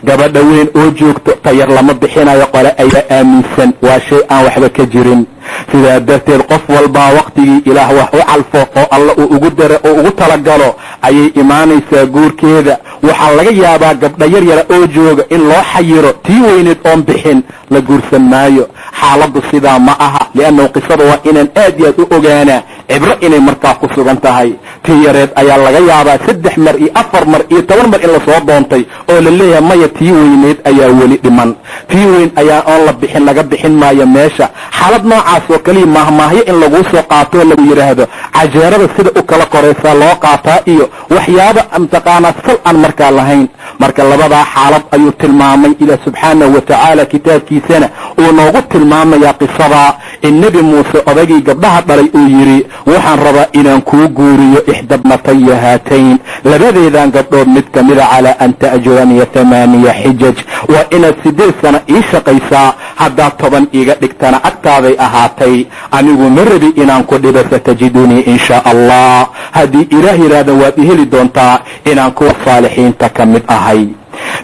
gabadha weyn oo joogto tayar lama bixinayo, qole ayba aaminsan, waa shay aan waxba ka jirin. sidaa darteed qof walbaa wakhtigii ilaah wax u calfo oo alla uu ugu daro oo ugu talagalo ayay imaanaysaa guurkeeda. waxaa laga yaabaa gabdha yar yara oo jooga in loo xayiro, tii weyneed oon bixin la guursan maayo. xaaladdu sidaa ma aha, liannahu qisada waa inaan aad iyo aad u ogaanaa, cibro inay markaa ku sugan tahay. tii yareed ayaa laga yaabaa 3 mar iyo 4 mar iyo 10 mar in lasoo doontay oo la leeyahay maya tii weyneed ayaa weli dhiman, tii weyn ayaa oon la bixin, laga bixin maayo meesha. xaalad noocaas oo kaliya maahmaahyo in laguu soo qaatoo lagu yidhaahdo cajeerada sida u kala koraysaa loo qaataa iyo waxyaaba mataqaanaa sal aan markaa lahayn. marka labadaa xaalad ayuu tilmaamay ilaah subxaanahu wa tacaala kitaabkiisana uu noogu tilmaamayaa qisadaa in nebi muuse odaygii gabdhaha dhalay uu yidhi waxaan rabaa inaan kuu guuriyo ixdabnataya haatayn, labadeedaan gabdhood mid ka mida, calaa an ta'juraniya 8 xijaj, waa inaad 8 sano ii shaqaysaa, haddaad 10 iiga dhigtana agtaaday ahaatay, anigu ma rabi inaan ku dhibo, satajidunii in shaa allah, haddii ilaah yidhaahda waad i heli doontaa inaan kuwa saalixiinta ka mid ahay.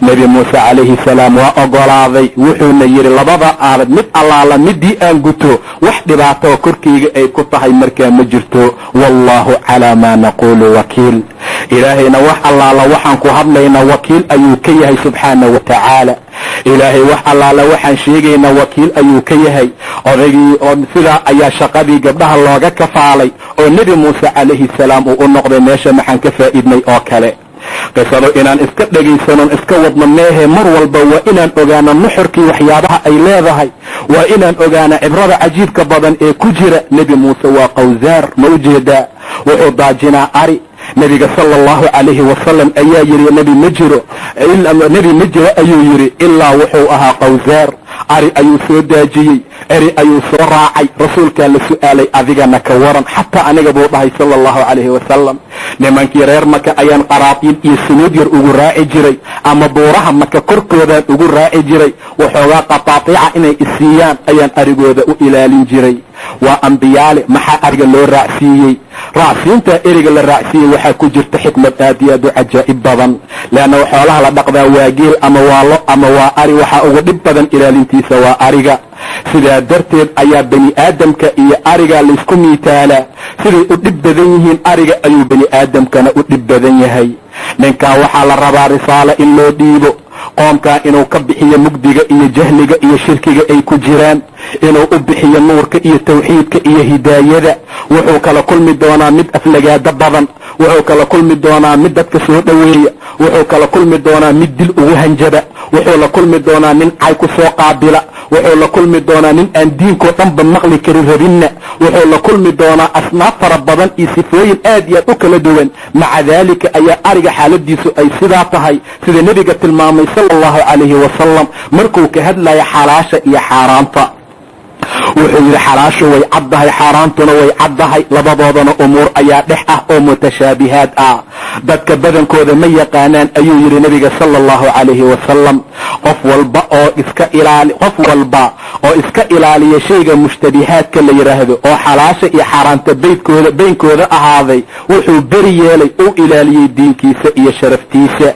nebi muuse calayhi salaam waa ogolaaday, wuxuuna yidhi labada aalad mid allaala midii aan guto wax dhibaatoo korkayga ay ku tahay markaa ma jirto, wallaahu calaa maa naquulu wakiil. ilaahayna wax allaala waxaan ku hadlaynaa wakiil ayuu ka yahay subxaanahu wa tacaala. ilaahay wax allaala waxaan sheegaynaa wakiil ayuu ka yahay. odaygii oo sidaa ayaa shaqadii gabdhaha looga kafaalay oo nebi muuse calayhi salaam uu u noqday. meesha maxaan ka faa'iidnay oo kale? qisado inaan iska dhegaysanon iska wadno meehe, mar walba waa inaan ogaano nuxurkii waxyaabaha ay leedahay, waa inaan ogaano cibrada cajiibka badan ee ku jira. nebi muuse waa qawsaar, ma ujeedaa? wuxuu daajinaa ari. nebiga sala allahu calayhi wasalam ayaa yidhi nebi ma jiro ayuu yidhi ilaa wuxuu ahaa qawsaar. ari ayuu soo daajiyey, eri ayuu soo raacay. rasuulkaa la su'aalay adigana ka waran, xataa aniga buu dhahay sala allahu calayhi wasalam. nimankii reer maka ayaan qaraatiin iyo sunuud yar ugu raaci jiray, ama buuraha maka korkoodaan ugu raaci jiray. waxoogaa qataatiica inay isiiyaan ayaan arigooda u ilaalin jiray. waa ambiyaale, maxaa ariga loo raacsiiyey? raacsiinta eriga la raacsiiyey waxaa ku jirta xikmad aad iyo aad u cajaa'ib badan, leanna xoolaha la dhaqdaa waa geel ama waa lo ama waa ari, waxaa ugu dhib badan ilaalintiisa waa ariga. sidaa darteed ayaa bani aadamka iyo ariga laysku miitaalaa. siday u dhib badan yihiin ariga ayuu bani aadamkana u dhib badan yahay. ninkaa waxaa la rabaa risaalo in loo dhiibo, qoomkaa inuu ka bixiyo mugdiga iyo jahliga iyo shirkiga ay ku jiraan, inuu u bixiyo nuurka iyo tawxiidka iyo hidaayada. wuxuu kala kulmi doonaa mid aflagaado badan, wuxuu kala kulmi doonaa mid dadka soo dhoweeya, wuxuu kala kulmi doonaa mid dil ugu hanjaba, wuxuu la kulmi doonaa nin cay ku soo qaabila, wuxuu la kulmi doonaa nin aan diinkoo dhanba maqli karin rabinna, wuxuu la kulmi doonaa asnaaf fara badan iyo sifooyin aad iyo aad u kala duwan. maca daalika ayaa ariga xaaladiisu ay sidaa tahay, sida nebiga tilmaamay sala allahu calayhi wasalam markuu ka hadlaya xalaasha iyo xaaraanta. wuxuu yidhi xalaashu way caddahay, xaaraantuna way caddahay, labadoodana umuur ayaa dhex ah oo mutashaabihaad ah. dadka badankooda ma yaqaanaan ayuu yidhi nebiga sala allahu calayhi wasalam. qof walba oo iska ilaaliya shayga mushtabihaadka la yidhaahdo oo xalaasha iyo xaaraanta baynkooda ahaaday, wuxuu beri yeelay uu ilaaliyey diinkiisa iyo sharaftiisa.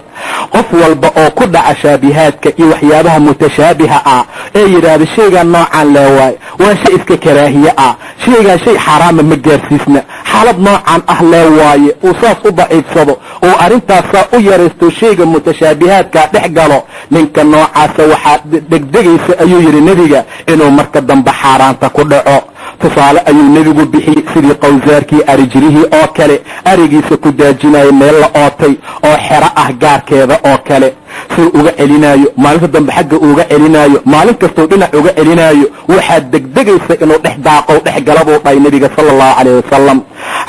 qof walba oo ku dhaca shaabihaadka iyo waxyaabaha mutashaabiha ah ee yidhaahda shaygaa noocan leewaayo, waa shay iska karaahiye ah, shaygaa shay xaaraama ma gaarsiisna, xaalad noocan ah leewaaye, uu saas u daciifsado oo arrintaasaa u yaraysto shayga mutashaabihaadkaa dhex galo, ninka noocaasa waxaa degdegaysa ayuu yidhi nebiga inuu marka dambe xaaraanta ku dhaco. tusaale ayuu nebigu bixiyey sidii qawsaarkii arijirihii oo kale, arigiisa ku daajinaya meel la ootay oo xero ah gaarkeeda oo kale, suu uga celinaayo, maalinta dambe xagga uga celinaayo, maalin kastuu dhinac uga celinaayo, waxaad degdegaysa inuu dhex daaqow dhex galabuu dhahay nebiga sala allahu calayh wasalam.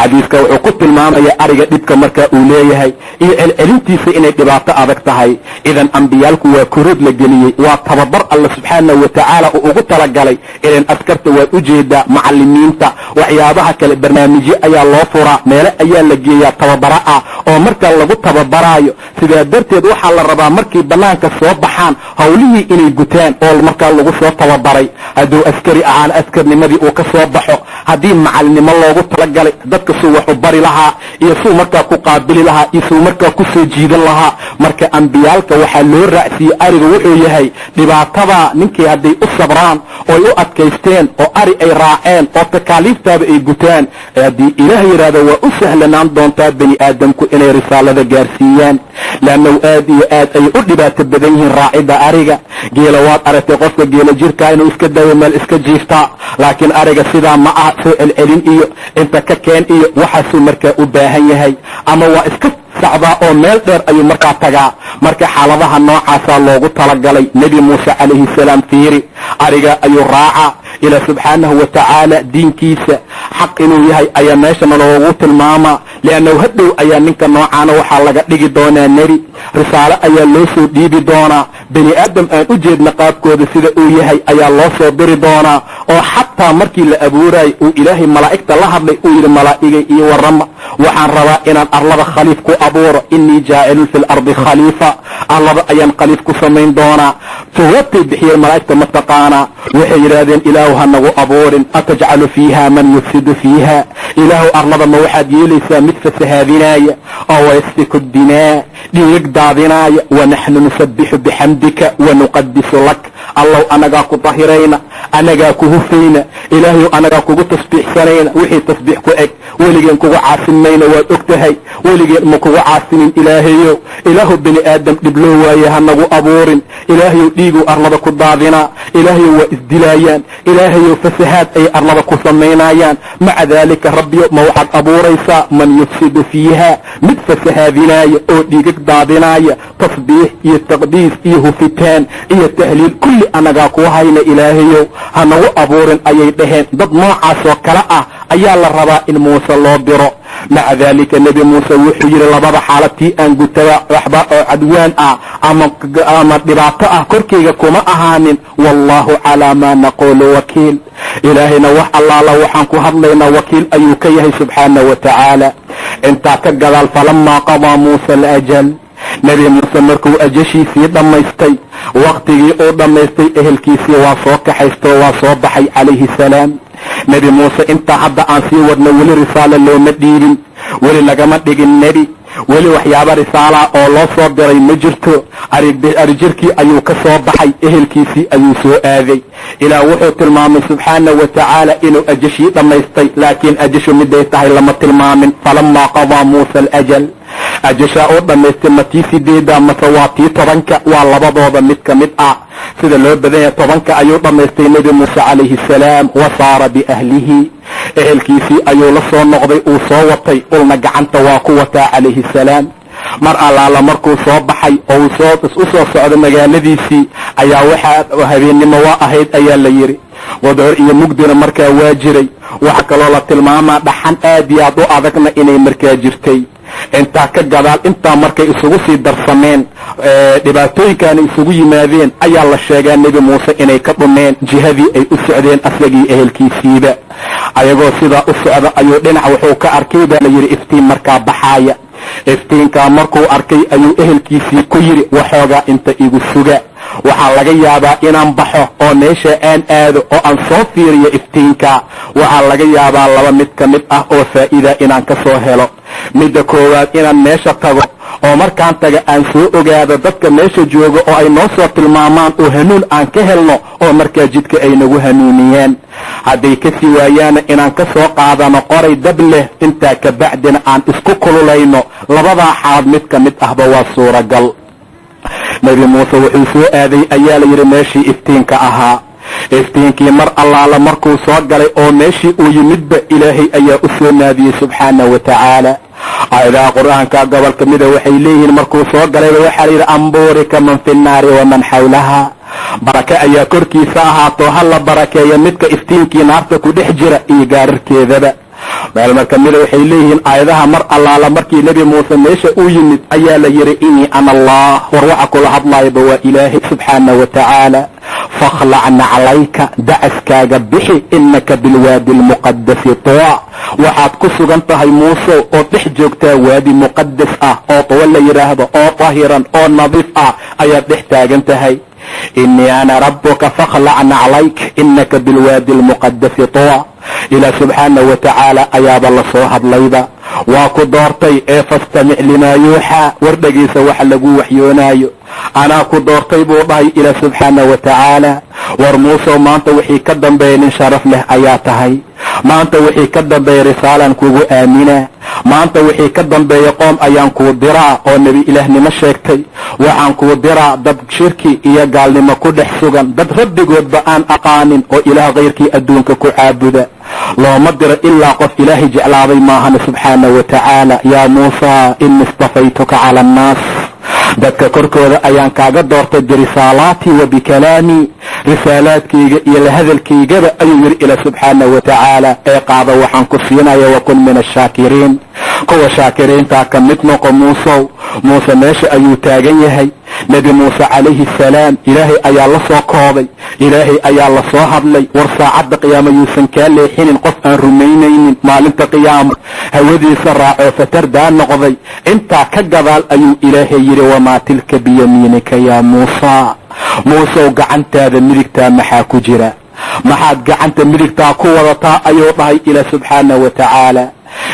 xadiiska wuxuu ku tilmaamaya ariga dhibka markaa uu leeyahay iyo celcelintiisa inay dhibaato adag tahay. idan ambiyaalku waa kurood la geliyey, waa tababar alla subxaanahu watacaala uu ugu talagalay. idan askarta waad ujeedaa, macalimiinta waxyaabaha kale barnaamijyo ayaa loo furaa, meelo ayaa la geeyaa tababara ah oo markaa lagu tababaraayo. sidaa darteed waxaa la rabaa markay banaanka soo baxaan hawlihii inay gutaan oo markaa lagu soo tababaray. hadduu askari ahaana askarnimadii uu ka soo baxo, haddii macalinimo loogu talagalay dadka suu wax u bari lahaa iyo suu markaa ku qaabili lahaa iyo suu markaa ku soo jiidan lahaa. marka ambiyaalka waxaa loo raacsiiyey ariga wuxuu yahay dhibaatada ninkii hadday u sabraan ooy u adkaysteen oo ari ay raaceen oo takaaliiftaaba ay gutaan, haddii ilaah yidhaahdo waa u sahlanaan doontaa bani aadamku inay risaalada gaarsiiyaan. leannahu aad iyo aad ay u dhibaato badan yihiin raacidda ariga. geela waad aragtay qofka geela jirkaa inuu iska dayo meel iska jiiftaa, laakiin ariga sidaa ma aha, soo celcelin iyo inta ka keen iyo waxaasuu markaa u baahan yahay, ama waa iska sacdaa oo meel dheer ayuu markaa tagaa. marka xaaladaha noocaasaa loogu talagalay. nebi muuse calayhi salaam fiiri, ariga ayuu raacaa. ilaah subxaanahu watacaala diinkiisa xaq inuu yahay ayaa meeshana loogu tilmaamaa, liannahu hadhow ayaa ninka noocaana waxaa laga dhigi doonaa nebi, risaalo ayaa loo soo dhiibi doonaa. bani aadam aan u jeedna qaabkooda sida uu yahay ayaa loo soo diri doonaa, oo xataa markii la abuuraayay uu ilaahay malaa'igta la hadlay uu yidhi malaa'igay iyo warrama, waxaan rabaa inaan arlada khaliif ku abuuro, innii jaacilun fi lardi khaliifa, arlada ayaan khaliif ku samayn doonaa. jawaabtay bixiyeen malaa'igta mataqaanaa, waxay yidhaahdeen ilaahu ha nagu abuurin, atajcalu fiiha man yufsidu fiiha, ilaahu arlada ma waxaad yeelaysaa mid fasahaadinaaya oo wayasfiku dimaa, dhiig daadinaaya, wanaxnu nusabbixu bixamdika wanuqadisu lak. allow anagaa ku dahirayna, anagaa ku hufayna, ilaahayu anagaa kugu tasbiixsanayna, wixii tasbiix ku eg weligeen kugu caasinmayna, waad og tahay weligeen ma kugu caasinin. ilaahayow, ilaahu bani aadam dhib loo waaye ha nagu abuurin, ilaahayow dhiiguu arlada ku daadinaa, ilaahayow waa isdilaayaan, ilaahayow fasahaad ay arlada ku samaynayaan. maca daalika rabbiyo ma waxaad abuuraysaa man yufsidu fiiha, mid fasahaadinaaya oo dhiigag daadinaaya. tasbiix iyo taqdiis iyo hufitaan iyo tahliil kulli anagaa ku hayna, ilaahayow ha nagu abuurin ayay dhaheen. dad noocaasoo kale ah ayaa la rabaa in muuse loo diro. maca daalika nebi muuse wuxuu yidhi labada xaaladtii aan gutada waxba oo cadwaan ah ama dhibaato ah korkayga kuma ahaanin, wallaahu calaa maa naquulu wakiil. ilaahayna wax allaala waxaan ku hadlaynaa wakiil ayuu ka yahay subxaanahu watacaala. intaa ka gadaal falamaa qadaa muusa alajal, nebi muuse markuu ajashiisii dhammaystay, waktigii uu dhammaystay ehelkiisii waa soo kaxaystoo waa soo baxay calayhi salaam. nebi muuse intaa hadda aan sii wadno weli risaalo looma dhiibin, weli lagama dhigin nebi, weli waxyaaba risaalaha oo loo soo diray ma jirto. arijirkii ayuu ka soo baxay, ehelkiisii ayuu soo aaday. ilaah wuxuu tilmaamay subxaanahu wa tacaala inuu ajashii dhammaystay, laakiin ajashu miday tahay lama tilmaamin. falamaa qadaa muusa alajal, ajashaa oo dhammaystay ma tii 8 mase waa tii 10? waa labadooda mid ka mid ah. sida loo badan yahay 10 ayuu dhammaystay nebi muuse calayhi salaam. wa saara biahlihi, ehelkiisii ayuu la soo noqday, uu soo watay, ulna gacanta waa ku wataa calayhi salaam. mar allaala markuu soo baxay oo u soo socdo magaaladiisii ayaa waxaa habeennimo waa ahayd ayaa la yidhi. wadhor iyo mugdina markaa waa jiray. waxa kaloo la tilmaamaa dhaxan aad iyo aad u adagna inay markaa jirtay. intaa ka gadaal intaa markay isugu sii darsameen, dhibaatooyinkaana isugu yimaadeen, ayaa la sheegaa nebi muuse inay ka dhumeen jihadii ay u socdeen asagii ehelkiisiiba. ayagoo sidaa u socda ayuu dhinac wuxuu ka arkay baa la yidhi iftiin markaa baxaaya. iftiinkaa markuu arkay ayuu ehelkiisii ku yidhi waxoogaa inta igu suga, waxaa laga yaabaa inaan baxo oo meesha aan aado oo aan soo fiiriyo iftiinka. waxaa laga yaabaa 2 mid ka mid ah oo faa'iida inaan ka soo helo. midda koowaad inaan meesha tago oo markaan taga aan soo ogaado dadka meesha jooga oo ay noo soo tilmaamaan oo hanuun aan ka helno oo markaa jidka ay nagu hanuuniyeen. hadday ka sii waayaana inaan ka soo qaadano qoray dab leh, intaa ka bacdina aan isku kululayno. labadaa xaalad mid ka mid ahba waa suuragal. nebi muuse wuxuu soo aaday ayaa la yidhi meeshii iftiinka ahaa. iftiinkii mar allaala markuu soo galay oo meeshii uu yimidba ilaahay ayaa u soo naadiyey subxaanahu wa tacaala. aayadaha qur-aanka gobol ka mida waxay leeyihiin markuu soo galayba waxaa la yidhi ambuurika man fi nnaari waman xawlaha, barake ayaa korkiisa ahaato ha la barakeeya midka iftiinkii naarta ku dhex jira iyo gaararkeedaba. meel mar kamida waxay leeyihiin aayadaha mar allaala markii nebi muuse meesha uu yimid ayaa la yidhi inii ana allah, war waxa kula hadlaayaba waa ilaahay subxaanahu wa tacaala. fakhlacna calayka, dacaskaaga bixi, inaka bilwaadi almuqadasi tuwa, waxaad ku sugan tahay muuse oo dhex joogtaa waadi muqadas ah oo tuwa la yidhaahdo, oo tahiran oo nadiif ah ayaad dhex taagan tahay. inii ana rabbuka fakhlacna calayk, inaka bilwaadi almuqadasi tuwa. ilaah subxaanahu wa tacaala ayaaba la soo hadlayba. waa ku doortay ee fastamic limaa yuuxaa, war dhegaysa waxa lagu waxyoonaayo. anaa ku doortay buu dhahay ilaah subxaanahu wa tacaala. war muusow maanta wixii ka dambeeya nin sharaf leh ayaa tahay. maanta wixii ka dambeeya risaalaan kugu aaminaa. maanta wixii ka dambeeya qoom ayaan kuu diraa oo nebi ilaahnimo sheegtay. waxaan kuu diraa dad shirki iyo gaalnimo ku dhex sugan, dad rabbigoodba aan aqaanin oo ilaah kayrkii adduunka ku caabuda. looma diro ilaa qof ilaahay jeclaaday maahane subxaanahu wa tacaala. yaa muusa ini istafaytuka cala annaas, dadka korkooda ayaan kaaga doortay birisaalaatii wa bikalaamii, risaalaadkayga iyo la hadalkaygaba ayuu yidhi ilaah subxaanahu wa tacaala. ee qaada waxaan ku siinaya wakun min ashaakiriin, kuwa shaakiriintaa ka mid noqo muusow. muuse meesha ayuu taagan yahay. nebi muuse calayhi salaam ilaahay ayaa la soo koobay, ilaahay ayaa la soo hadlay. war saacadda qiyaama yuusan kaa leexinin qof aan rumaynaynin. maalinta qiyaama hawadiisa raacoo fatardaa noqday. intaa ka gadaal ayuu ilaahay yidhi wamaa tilka biyamiinika yaa muusa, muusow gacantaada midigtaa maxaa ku jira? maxaad gacanta midigtaa ku wadataa ayuu dhahay ilaah subxaanahu wa tacaala.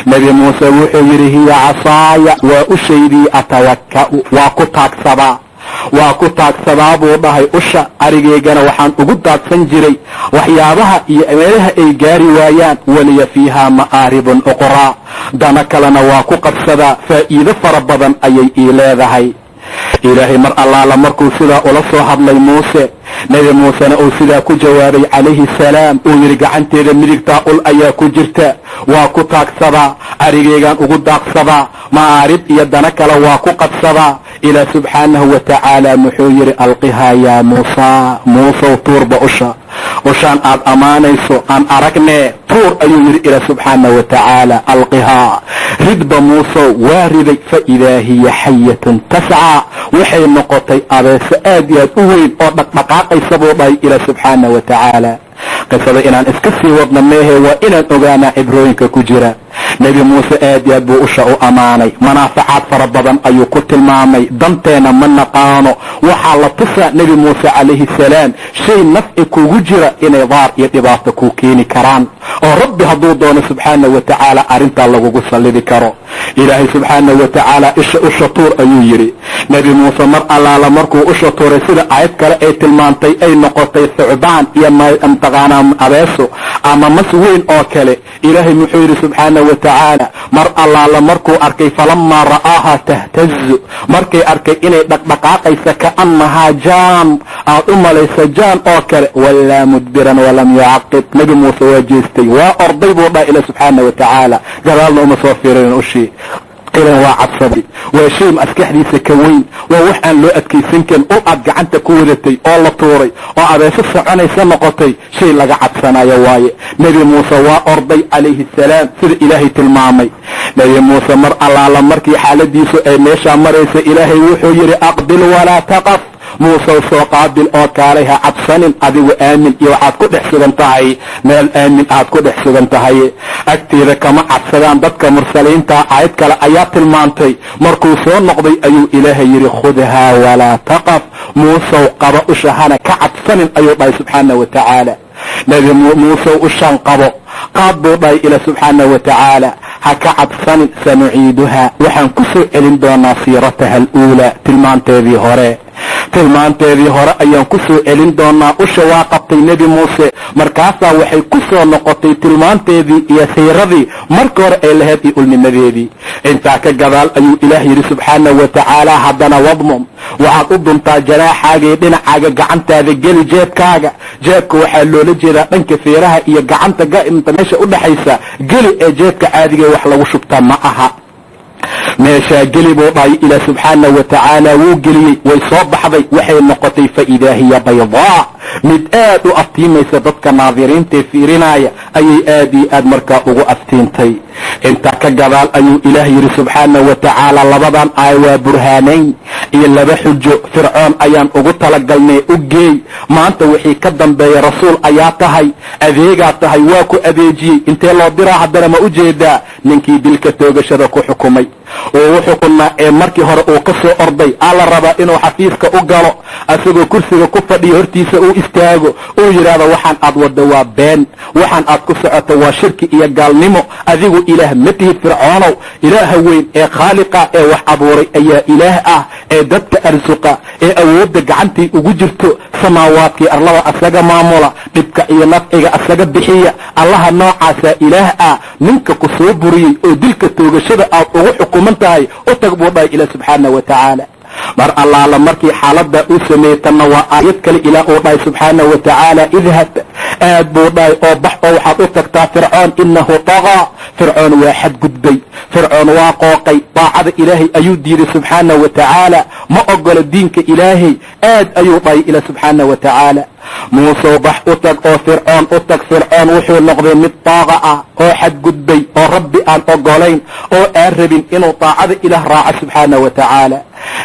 nebi muuse wuxuu yidhi hiya casaaya, waa ushaydii atawakka'u, waa ku taagsadaa, waa ku taagsadaa buu dhahay usha. arigaygana waxaan ugu daadsan jiray waxyaabaha iyo meelaha ay gaari waayaan. waliya fiihaa ma'aaribun uqraa, dana kalena waa ku qabsadaa, faa'iido fara badan ayay ii leedahay. ilaahay mar allaala markuu sidaa ula soo hadlay muuse, nebi muusena uu sidaa ku jawaabay calayhi salaam. uu yidhi gacanteeda midigtaa ul ayaa ku jirta, waa ku taagsadaa, arigaygaan ugu daaqsadaa, ma'aarib iyo dana kale waa ku qabsadaa. ilaah subxaanahu wa tacaala muxuu yidhi alqihaa yaa muusa, muusow tuurba ushaan aad ammaanayso aan aragnee tuur ayuu yidhi ilaah subxaanahu wa tacaala. alqihaa, ridba muusow waa riday. faidaa hiya xayatun tascaa, waxay noqotay abeeso aad iyo aad u weyn oo dhaqdhaqaaqaysa buu dhahay ilaah subxaanahu wa tacaala. qisada inaan iska sii wadna meehe waa inaan ogaanaa cibrooyinka ku jira. nebi muuse aad iyo aad buu usha u ammaanay, manaafacaad fara badan ayuu ku tilmaamay. danteena ma naqaano, waxaa la tusaa nebi muuse calayhi salaam shay nafci kugu jira inay daar iyo dhibaato kuu keeni karaan. oo rabbi hadduu doono subxaana wa tacaala arrintaa lagugu sallidi karo. ilaahay subxaana wa tacaala usha tuur ayuu yidhi. nebi muuse mar allaala markuu usha tuuray sida aayad kale ay tilmaantay ay noqotay thucbaan iyo mataqaanaa abeeso ama mas weyn oo kale. ilaahay muxuu yidhi subxaana wa tacaala mar allaala markuu arkay falamaa ra'aaha tahtazu, markay arkay inay dhaqdhaqaaqaysa kaannahaa jaan, aad u malaysa jaan oo kale, wallaa mudbiran walam yucaqib. nebi muuse waa jeestay, waa orday buu dhaha ila subxaana wa tacaala, gadaalna uma soo fiirin ushii. ilan waa cabsaday, waa shay maskaxdiisa ka weyn, waa wax aan loo adkaysan karin. ul aad gacanta ku wadatay oo la tuuray oo abeeso soconaysa noqotay, shay laga cabsanayo waaye. nebi muuse waa orday calayhi salaam sida ilaahay tilmaamay. nebi muuse mar allaala markii xaaladiisu ay meeshaa maraysa, ilaahay wuxuu yidhi aqbil walaa taqaf, muusow soo qaabil oo kaalay, ha cabsanin, adigu aamin iyo waxaad ku dhex sugan tahay meel aamin aad ku dhex sugan tahay. agteeda kama cabsadaan dadka mursaliinta. aayad kale ayaa tilmaantay, markuu soo noqday ayuu ilaahay yidhi khudhaa walaa taqaf, muusow qaba ushahana ka cabsanin ayuu dhahay subxaana wa tacaala. nebi muusow ushaan qabo, qaad buu dhahay ila subxaana wa tacaala, ha ka cabsanin, sanuciiduha, waxaan ku soo celin doonaa siirataha aluulaa, tilmaanteedii hore ayaan ku soo celin doonaa. usha waa qabtay nebi muuse, markaasaa waxay ku soo noqotay tilmaanteedii iyo siiradii marka hore ay lahayd iyo ulnimadeedii. intaa ka gadaal ayuu ilaah yidhi subxaana wa tacaala, haddana wadmum, waxaad u duntaa janaaxaaga iyo dhinacaaga gacantaada geli jeebkaaga. jeebka waxaa loola jeedaa dhanka feeraha iyo gacanta inta meesha u dhaxaysa geli, ee jeebka caadiga wax lagu shubtaa ma aha. meeshaa geli buu dhahay ilaa subxaana wa tacaala, wuu geliyey, way soo baxday, waxay noqotay faidaa hiya baydaa, mid aad u aftiimaysa. dadka naadiriintae fiirinaya ayay aad iyo aad markaa ugu aftiintay. intaa ka gadaal ayuu ilaah yidhi subxaana wa tacaala, labadan aay waa burhaanayn iyo laba xujo. fircoon ayaan ugu talagalnay, u geey, maanta wixii ka dambeeya rasuul ayaa tahay, adeegaa tahay, waa ku adeejiyey. intee loo diraa haddana ma u jeedaa? ninkii dilka toogashada ku xukumay oo u xukunnaa ee markii hore uu ka soo orday, aa la rabaa inuu xafiiska u galo, asagoo kursiga ku fadhiyo hortiisa uu istaago, uu yidhaahdo waxaan aad waddo waa been, waxaan aad ku socoto waa shirki iyo gaalnimo, adigu ilaah ma tihid fircoonow. ilaaha weyn ee khaaliqa ee wax abuuray ayaa ilaah ah, ee dadka arsuqa, ee awoodda gacantii ugu jirto, samaawaadkii arlada asaga maamula, dhibka iyo nafciga asaga bixiya. allaha noocaasaa ilaah ah. ninka ku soo buriyey oo dilka toogashada aad ugu xukuman tahay, u tag buu dhahay ila subxaana wa tacaala. mar allaala markii xaalada uu sameeyey, tanna waa aayad kale ilaa uu dhahay subxaana wa tacaala, idhab, aad buu dhahay oo bax oo waxaad u tagtaa fircoon, inahu tagaa, fircoon waa xadgudbay, fircoon waa qooqay, daacada ilaahay ayuu diiday subxaana wa tacaala, ma ogola diinka ilaahay, aad ayuu dhahay ila subxaana wa tacaala. muusow bax u tag oo fircoon u tag. fircoon wuxuu noqday mid taaqa ah oo xadgudbay oo rabbi aan ogolayn oo aan rabin inuu daacada ilaah raaco subxaana wa tacaala.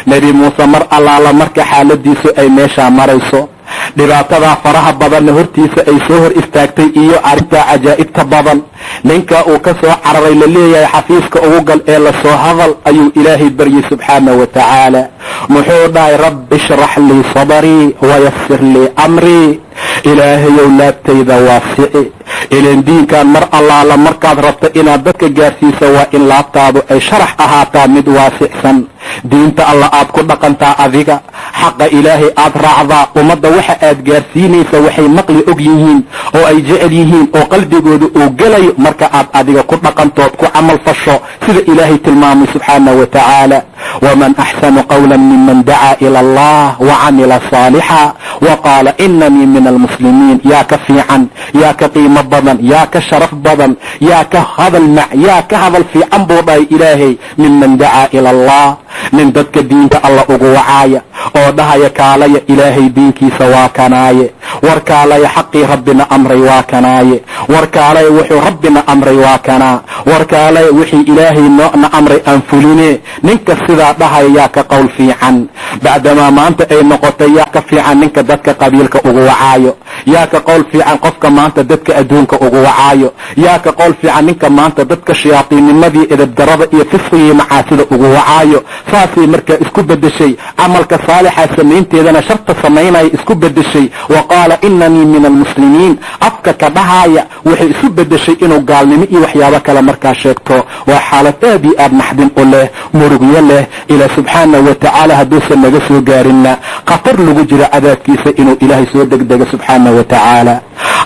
nebi muuse mar allaala marka xaaladiisu ay meeshaa marayso, dhibaatadaa faraha badanna hortiisa ay soo hor istaagtay iyo arrintaa cajaa'ibta badan, ninka uu ka soo cararay la leeyahay xafiiska ugu gal ee la soo hadal, ayuu ilaahay baryey subxaana wa tacaala. muxuu dhahay rabbi ishrax lii sadrii wayassir lii amrii, ilaahayow laabtayda waasici. ilan diinkan mar allaala markaad rabto inaad dadka gaarsiisa, waa in laabtaadu ay sharax ahaataa mid waasicsan. diinta alla aad ku dhaqantaa, adiga xaqa ilaahay aad raacdaa. ummadda waxa aad gaarsiinaysa waxay maqli og yihiin oo ay jecel yihiin oo qalbigooda uu gelayo marka aad adiga ku dhaqantood ku camal fasho sida ilaahay tilmaamay subxaana wa tacaala. waman axsanu qawla miman dacaa ila allah wacamila saalixa waqaala inanii min almuslimiin. yaa ka fiican, yaa ka qiimo badan, yaa ka sharaf badan, yaa ka hadal fiican buu dhahay ilaahay, miman dacaa ila allah, nin dadka diinta alla ugu wacaaya oo dhahaya kaalaya ilaahay diinkiisa waa kanaaye, war kaalaya xaqii rabbina amray waa kanaaye, war kaalaya wuxuu rabbina amray waa kanaa, war kaalaya wixii ilaahay noocna amray aan fuline. ninka sidaa dhahaya yaa ka qowl fiican, bacdamaa maanta ay noqotay yaa ka fiican ninka dadka qabiilka ugu wacaayo, yaa ka qowl fiican qofka maanta dadka adduunka ugu wacaayo, yaa ka qowl fiican ninka maanta dadka shayaatiinnimadii edabdarada iyo fisqigii macaasida ugu wacaayo. saasay markaa isku bedeshay, camalka saalixa samaynteedana sharta samaynaya isku bedeshay. waqaala qaala inanii min almuslimiin afka ka dhahaaya waxay isu bedeshay inuu gaalnimo iyo waxyaabo kale markaa sheegto. waa xaalad aad iyo aad naxdin u leh, murugyo leh. ilaah subxaanahu wa tacaala hadduusan naga soo gaarinna khatar lagu jiro cadaabkiisa inuu ilaahay soo degdego subxaanahu wa tacaala.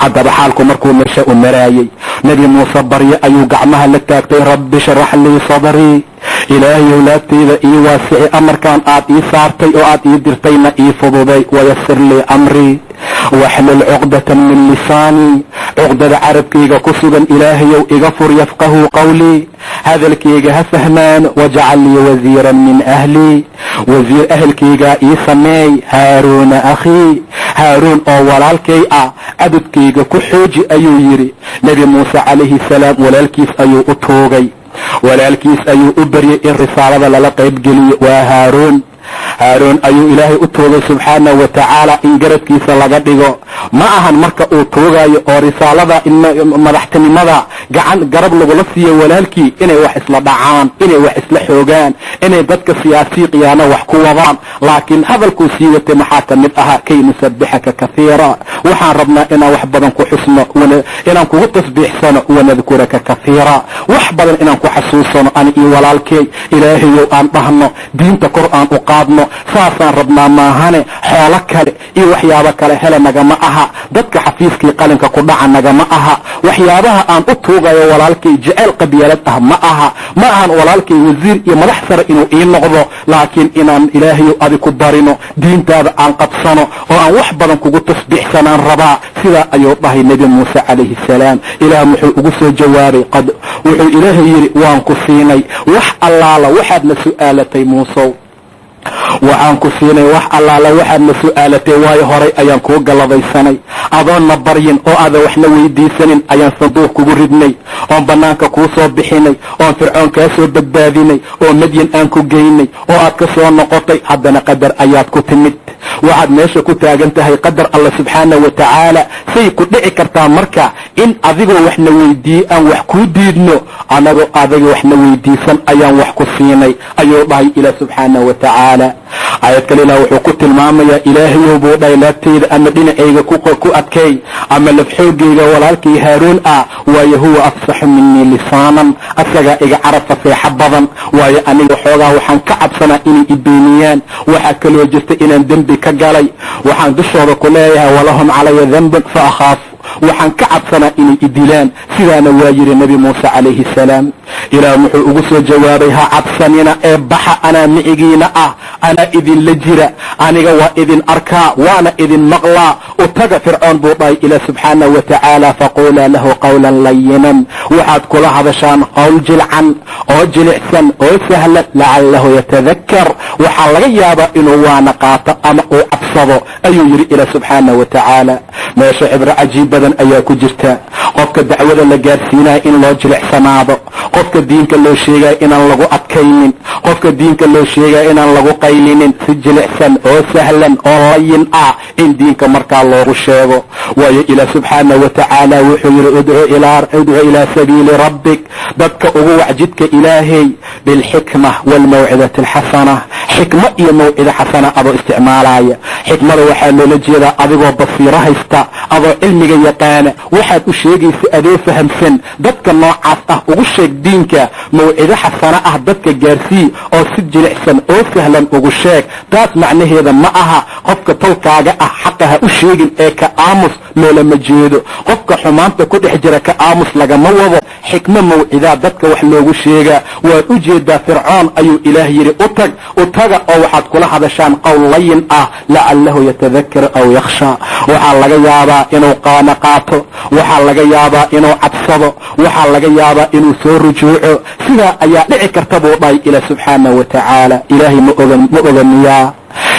haddaba xaalku markuu meesha u maraayey, nebi muuse baryo ayuu gacmaha la taagtay, rabbi shrax lii sadrii, ilaahayow laabtayda ii waasici, amarkaan aad ii saartay oo aad ii dirtayna ii fududay, wayasir lii amrii waxlul cuqdatan min lisaanii, cuqdada carabkayga ku sugan ilaahayow iga fur, yafqahuu qawlii, hadalkayga ha fahmaan, wajcal lii wasiiran min ahlii, wasiir ahelkaygaa ii sameey, haaruuna akhii, haaruun oo walaalkay ah cadudkayga ku xooji ayuu yidhi. nebi muuse calayhi salaam walaalkiis ayuu u tuugay, walaalkiis ayuu u baryay in risaalada lala qaybgeliyo. waa haaruun ayuu ilaahay u tuugay subxaanahu wa tacaala in garabkiisa laga dhigo. ma ahan marka uu tuugayo oo risaalada madaxtinimada garab lagula siiyo walaalkii inay wax isla dhacaan, inay wax isla xoogaan, inay dadka siyaasii khiyaano wax ku wadaan. laakiin hadalkuu sii watay maxaa ka mid ahaa, kay nusabbixaka kaiira, waxaan rabnaa inaan wax badan ku xusno, inaan kugu tasbiixsano, wanadkuraka kaiira, wax badan inaan ku xasuusano ani iyo walaalkey. ilaahayow aan dhahno, diinta kor aan u qaadno, saasaan rabnaa maahane xoolo kale iyo waxyaabo kale hele nagama aha, dadka xafiiskii qalinka ku dhaca nagama aha. waxyaabaha aan u tuugayo walaalkay jeceyl qabyaalad ah ma aha, ma ahan walaalkay wasiir iyo madax sare inuu ii noqdo, laakiin inaan ilaahayow adi ku barino, diintaada aan qabsano oo aan wax badan kugu tasbiixsanaan rabaa. sidaa ayuu dhahay nebi muuse calayhi salaam. ilaah muxuu ugu soo jawaabay, wuxuu ilaahay yidhi waan ku siinay wax allaala waxaadna su'aalatay muusow, waxaan ku siinay wax allaala waxaadna su'aalatay, waayo horay ayaan kuu galladaysanay, adoonna baryin oo aadan waxna weydiisanin ayaan sanduuq kugu ridnay, oon bannaanka kuu soo bixinay, oon fircoon kaa soo badbaadinay, oo madyan aan ku geynay, oo aad ka soo noqotay. haddana qadar ayaad ku timid, waxaad meesha ku taagan tahay qadar alla subxaanahu wa tacaala. say ku dhici kartaa marka in adigoo waxna weydiiyey aan wax kuu diidno, anagoo adiga waxna weydiisan ayaan wax ku siinay ayuu dhahay ilaah subxaanahu wa tacaala. aayad kale ilaah wuxuu ku tilmaamayaa, ilaahayow buu dhahay laabtayda ama dhinacayga ku adkay, ama lafxoogayga walaalkay haaruun ah, waayo huwa afsaxu minii lisaanan, asagaa iga carab faseexa badan, waayo aniga xoogaa waxaan ka cabsanaa inay ibeeniyaan. waxaa kaloo jirta inaan dembi ka galay, waxaan dushooda ku leeyahay walahum calaya danban fa akhaaf, waxaan ka cabsanaa inay idilaan. sidaana waa yidhi nebi muuse calayhi salaam. ilaah wuxuu ugu soo jawaabay, ha cabsanina ee baxa, anaa micigiina ah, anaa idinla jira, aniga waa idin arkaa waana idin maqlaa. u taga fircoon buu dhahay ilaah subxaanahu wa tacaala, faquulaa lahu qawlan layinan, waxaad kula hadashaan qowl jilcan oo jilicsan oo sahlan, lacallahu yatadakkar, waxaa laga yaabaa inuu waana qaato ama uu cabsado ayuu yidhi ilaah subxaanahu wa tacaala. meesha cibro cajiib badan ayaa ku jirta. qofka dacwada la gaarsiinaya in loo jilicsanaado, qofka diinka loo sheegaya inaan lagu adkaynin, qofka diinka loo sheegaya inaan lagu qaylinin, si jilicsan oo sahlan oo layin ah in diinka markaa loogu sheego. waayo ilaah subxaanahu wa tacaala wuxuu yidhi, udcu ilaa sabiili rabbik, dadka ugu wac jidka ilaahay, bilxikma waalmawcidati alxasana, xikmo iyo mawcida xasana adoo isticmaalaya. xikmada waxaa loola jeedaa adigoo basiiro haysta, adoo cilmiga yaqaana, waxaad u sheegaysa adoo fahamsan. dadka noocaas ah ugu sheeg diinka, mawcido xasana ah dadka gaarsii, oo si jilicsan oo sahlan ugu sheeg. taas macnaheeda ma aha qofka tolkaaga ah xaqa ha u sheegin ee ka aamus loolama jeedo. qofka xumaanta ku dhex jira ka aamus lagama wado. xikmo mawcidaa dadka wax loogu sheegaa. waad u jeedaa fircoon ayuu ilaah yidhi, u taga oo waxaad kula hadashaan qowl layin ah, lacallahu yatadakkar aw yakhsha. waxaa laga yaabaa inuu qaana qaato, waxaa laga yaabaa inuu cabsado, waxaa laga yaabaa inuu soo rujuuco. sidaa ayaa dhici karta buu dhahay ilaah subxaanahu wa tacaala. ilaahay ma oga miyaa,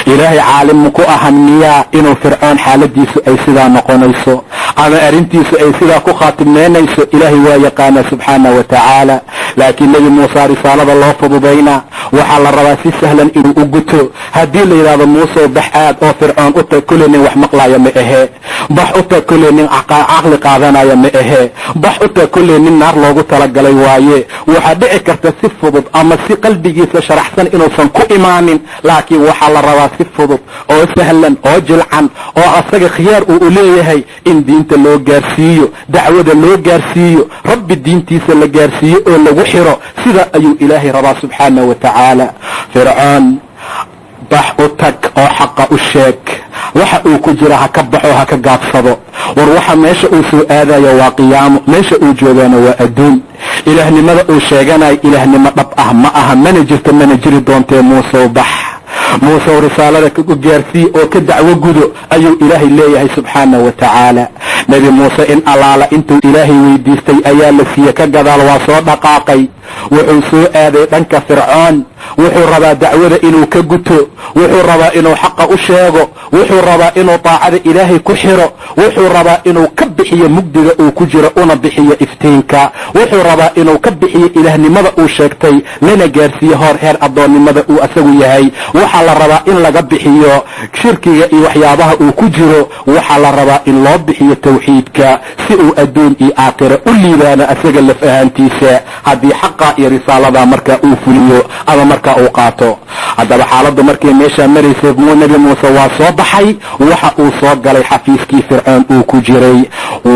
ilaahay caalim ku ahan miyaa inuu fircoon xaaladiisu ay sidaa noqonayso ama arrintiisu ay sidaa ku khaatimeynayso? ilaahay waa yaqaana subxaanahu wa tacaala. laakiin nebi muuse risaalada loo fududaynaa waxaa la rabaa si sahlan inuu u guto. haddii la yidhahdo muusow bax aad oo fircoon u tag kule nin wax maqlaaya ma ahe, bax u tag kule nin caqli qaadanaya ma ahe, bax u tag kule nin naar loogu talagalay waaye. waxaa dhici karta si fudud ama si qalbigiisa sharaxsan inuusan ku imaanin, laakiin waxaa la rabaa si fudud oo sahlan oo jilcan oo asaga khiyaar uu u leeyahay in diinta loo gaarsiiyo, dacwada loo gaarsiiyo, rabbi diintiisa la gaarsiiyo oo lagu xiro. sida ayuu ilaahay rabaa subxaanahu wa tacaala. fircoon bax u tag oo xaqa u sheeg, waxa uu ku jira ha ka baxo ha ka gaabsado. war waxa meesha uu soo aadayo waa qiyaamo, meesha uu joogaana waa adduun. ilaahnimada uu sheeganayo ilaahnimo dhab ah ma aha, mana jirto mana jiri doontee. muusow bax, muusow risaalada u gaarsii oo ka dacwo gudo ayuu ilaahay leeyahay subxaanahu wa tacaala. nebi muuse in allaala intuu ilaahay weydiistay ayaa la siiye, ka gadaal waa soo dhaqaaqay. wuxuu soo aaday dhanka fircoon. wuxuu rabaa dacwada inuu ka guto, wuxuu rabaa inuu xaqa u sheego, wuxuu rabaa inuu taacada ilaahay ku xiro, wuxuu rabaa inuu ka bixiyo mugdiga uu ku jiro una bixiyo iftiinka, wuxuu rabaa inuu ka bixiyo ilaahnimada uu sheegtay lana gaarsiiyo heer addoonnimada uu asagu yahay. waxaa la rabaa in laga bixiyo shirkiga iyo waxyaabaha uu ku jiro. waxaa la rabaa in loo bixiyo tawxiidka si uu adduun iyo aakhiro u liibaano asaga laf ahaantiisa, haddii xaqa iyo risaalada markaa uu fuliyo ama markaa uu qaato. haddaba xaaladdu markay meeshaa maraysay nebi muuse waa soo baxay. waxa uu soo galay xafiiskii fircoon uu ku jiray.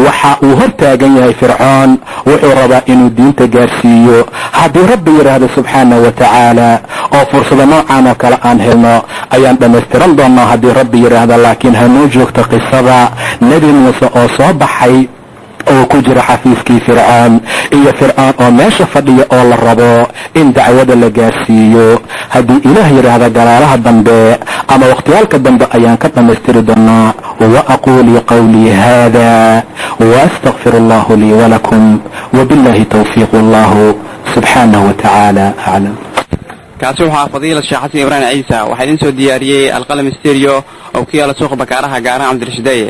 waxa uu hor taagan yahay fircoon, wuxuu rabaa inuu diinta gaarsiiyo. haddii rabbi yidhaahdo subxaanahu wa tacaala oo fursada noocan oo kale aan helno ayaan dhammaystiran doonaa haddii rabbi yidhaahdo. laakiin hanoo joogto qisada nebi muuse oo soo baxay oo ku jira xafiiskii fircoon, iyo fircoon oo meesha fadhiya oo la rabo in dacwada la gaarsiiyo. haddii ilaah yidhaahda galaalaha dambe ama wakhtiyaalka dambe ayaan ka dhammaystiri doonaa. wa aquuli qawlii hada waastaqfir allahu lii walakum wabillahi tawfiiq. allahu subxaanahu wa tacaala aclam. kaasi waxaa fadiila sheekh xasan ibraahim ciise waxaa idin soo diyaariyey alqalam stereo oo ku yaala suuqa bakaaraha gaaraha cabdirashideeye.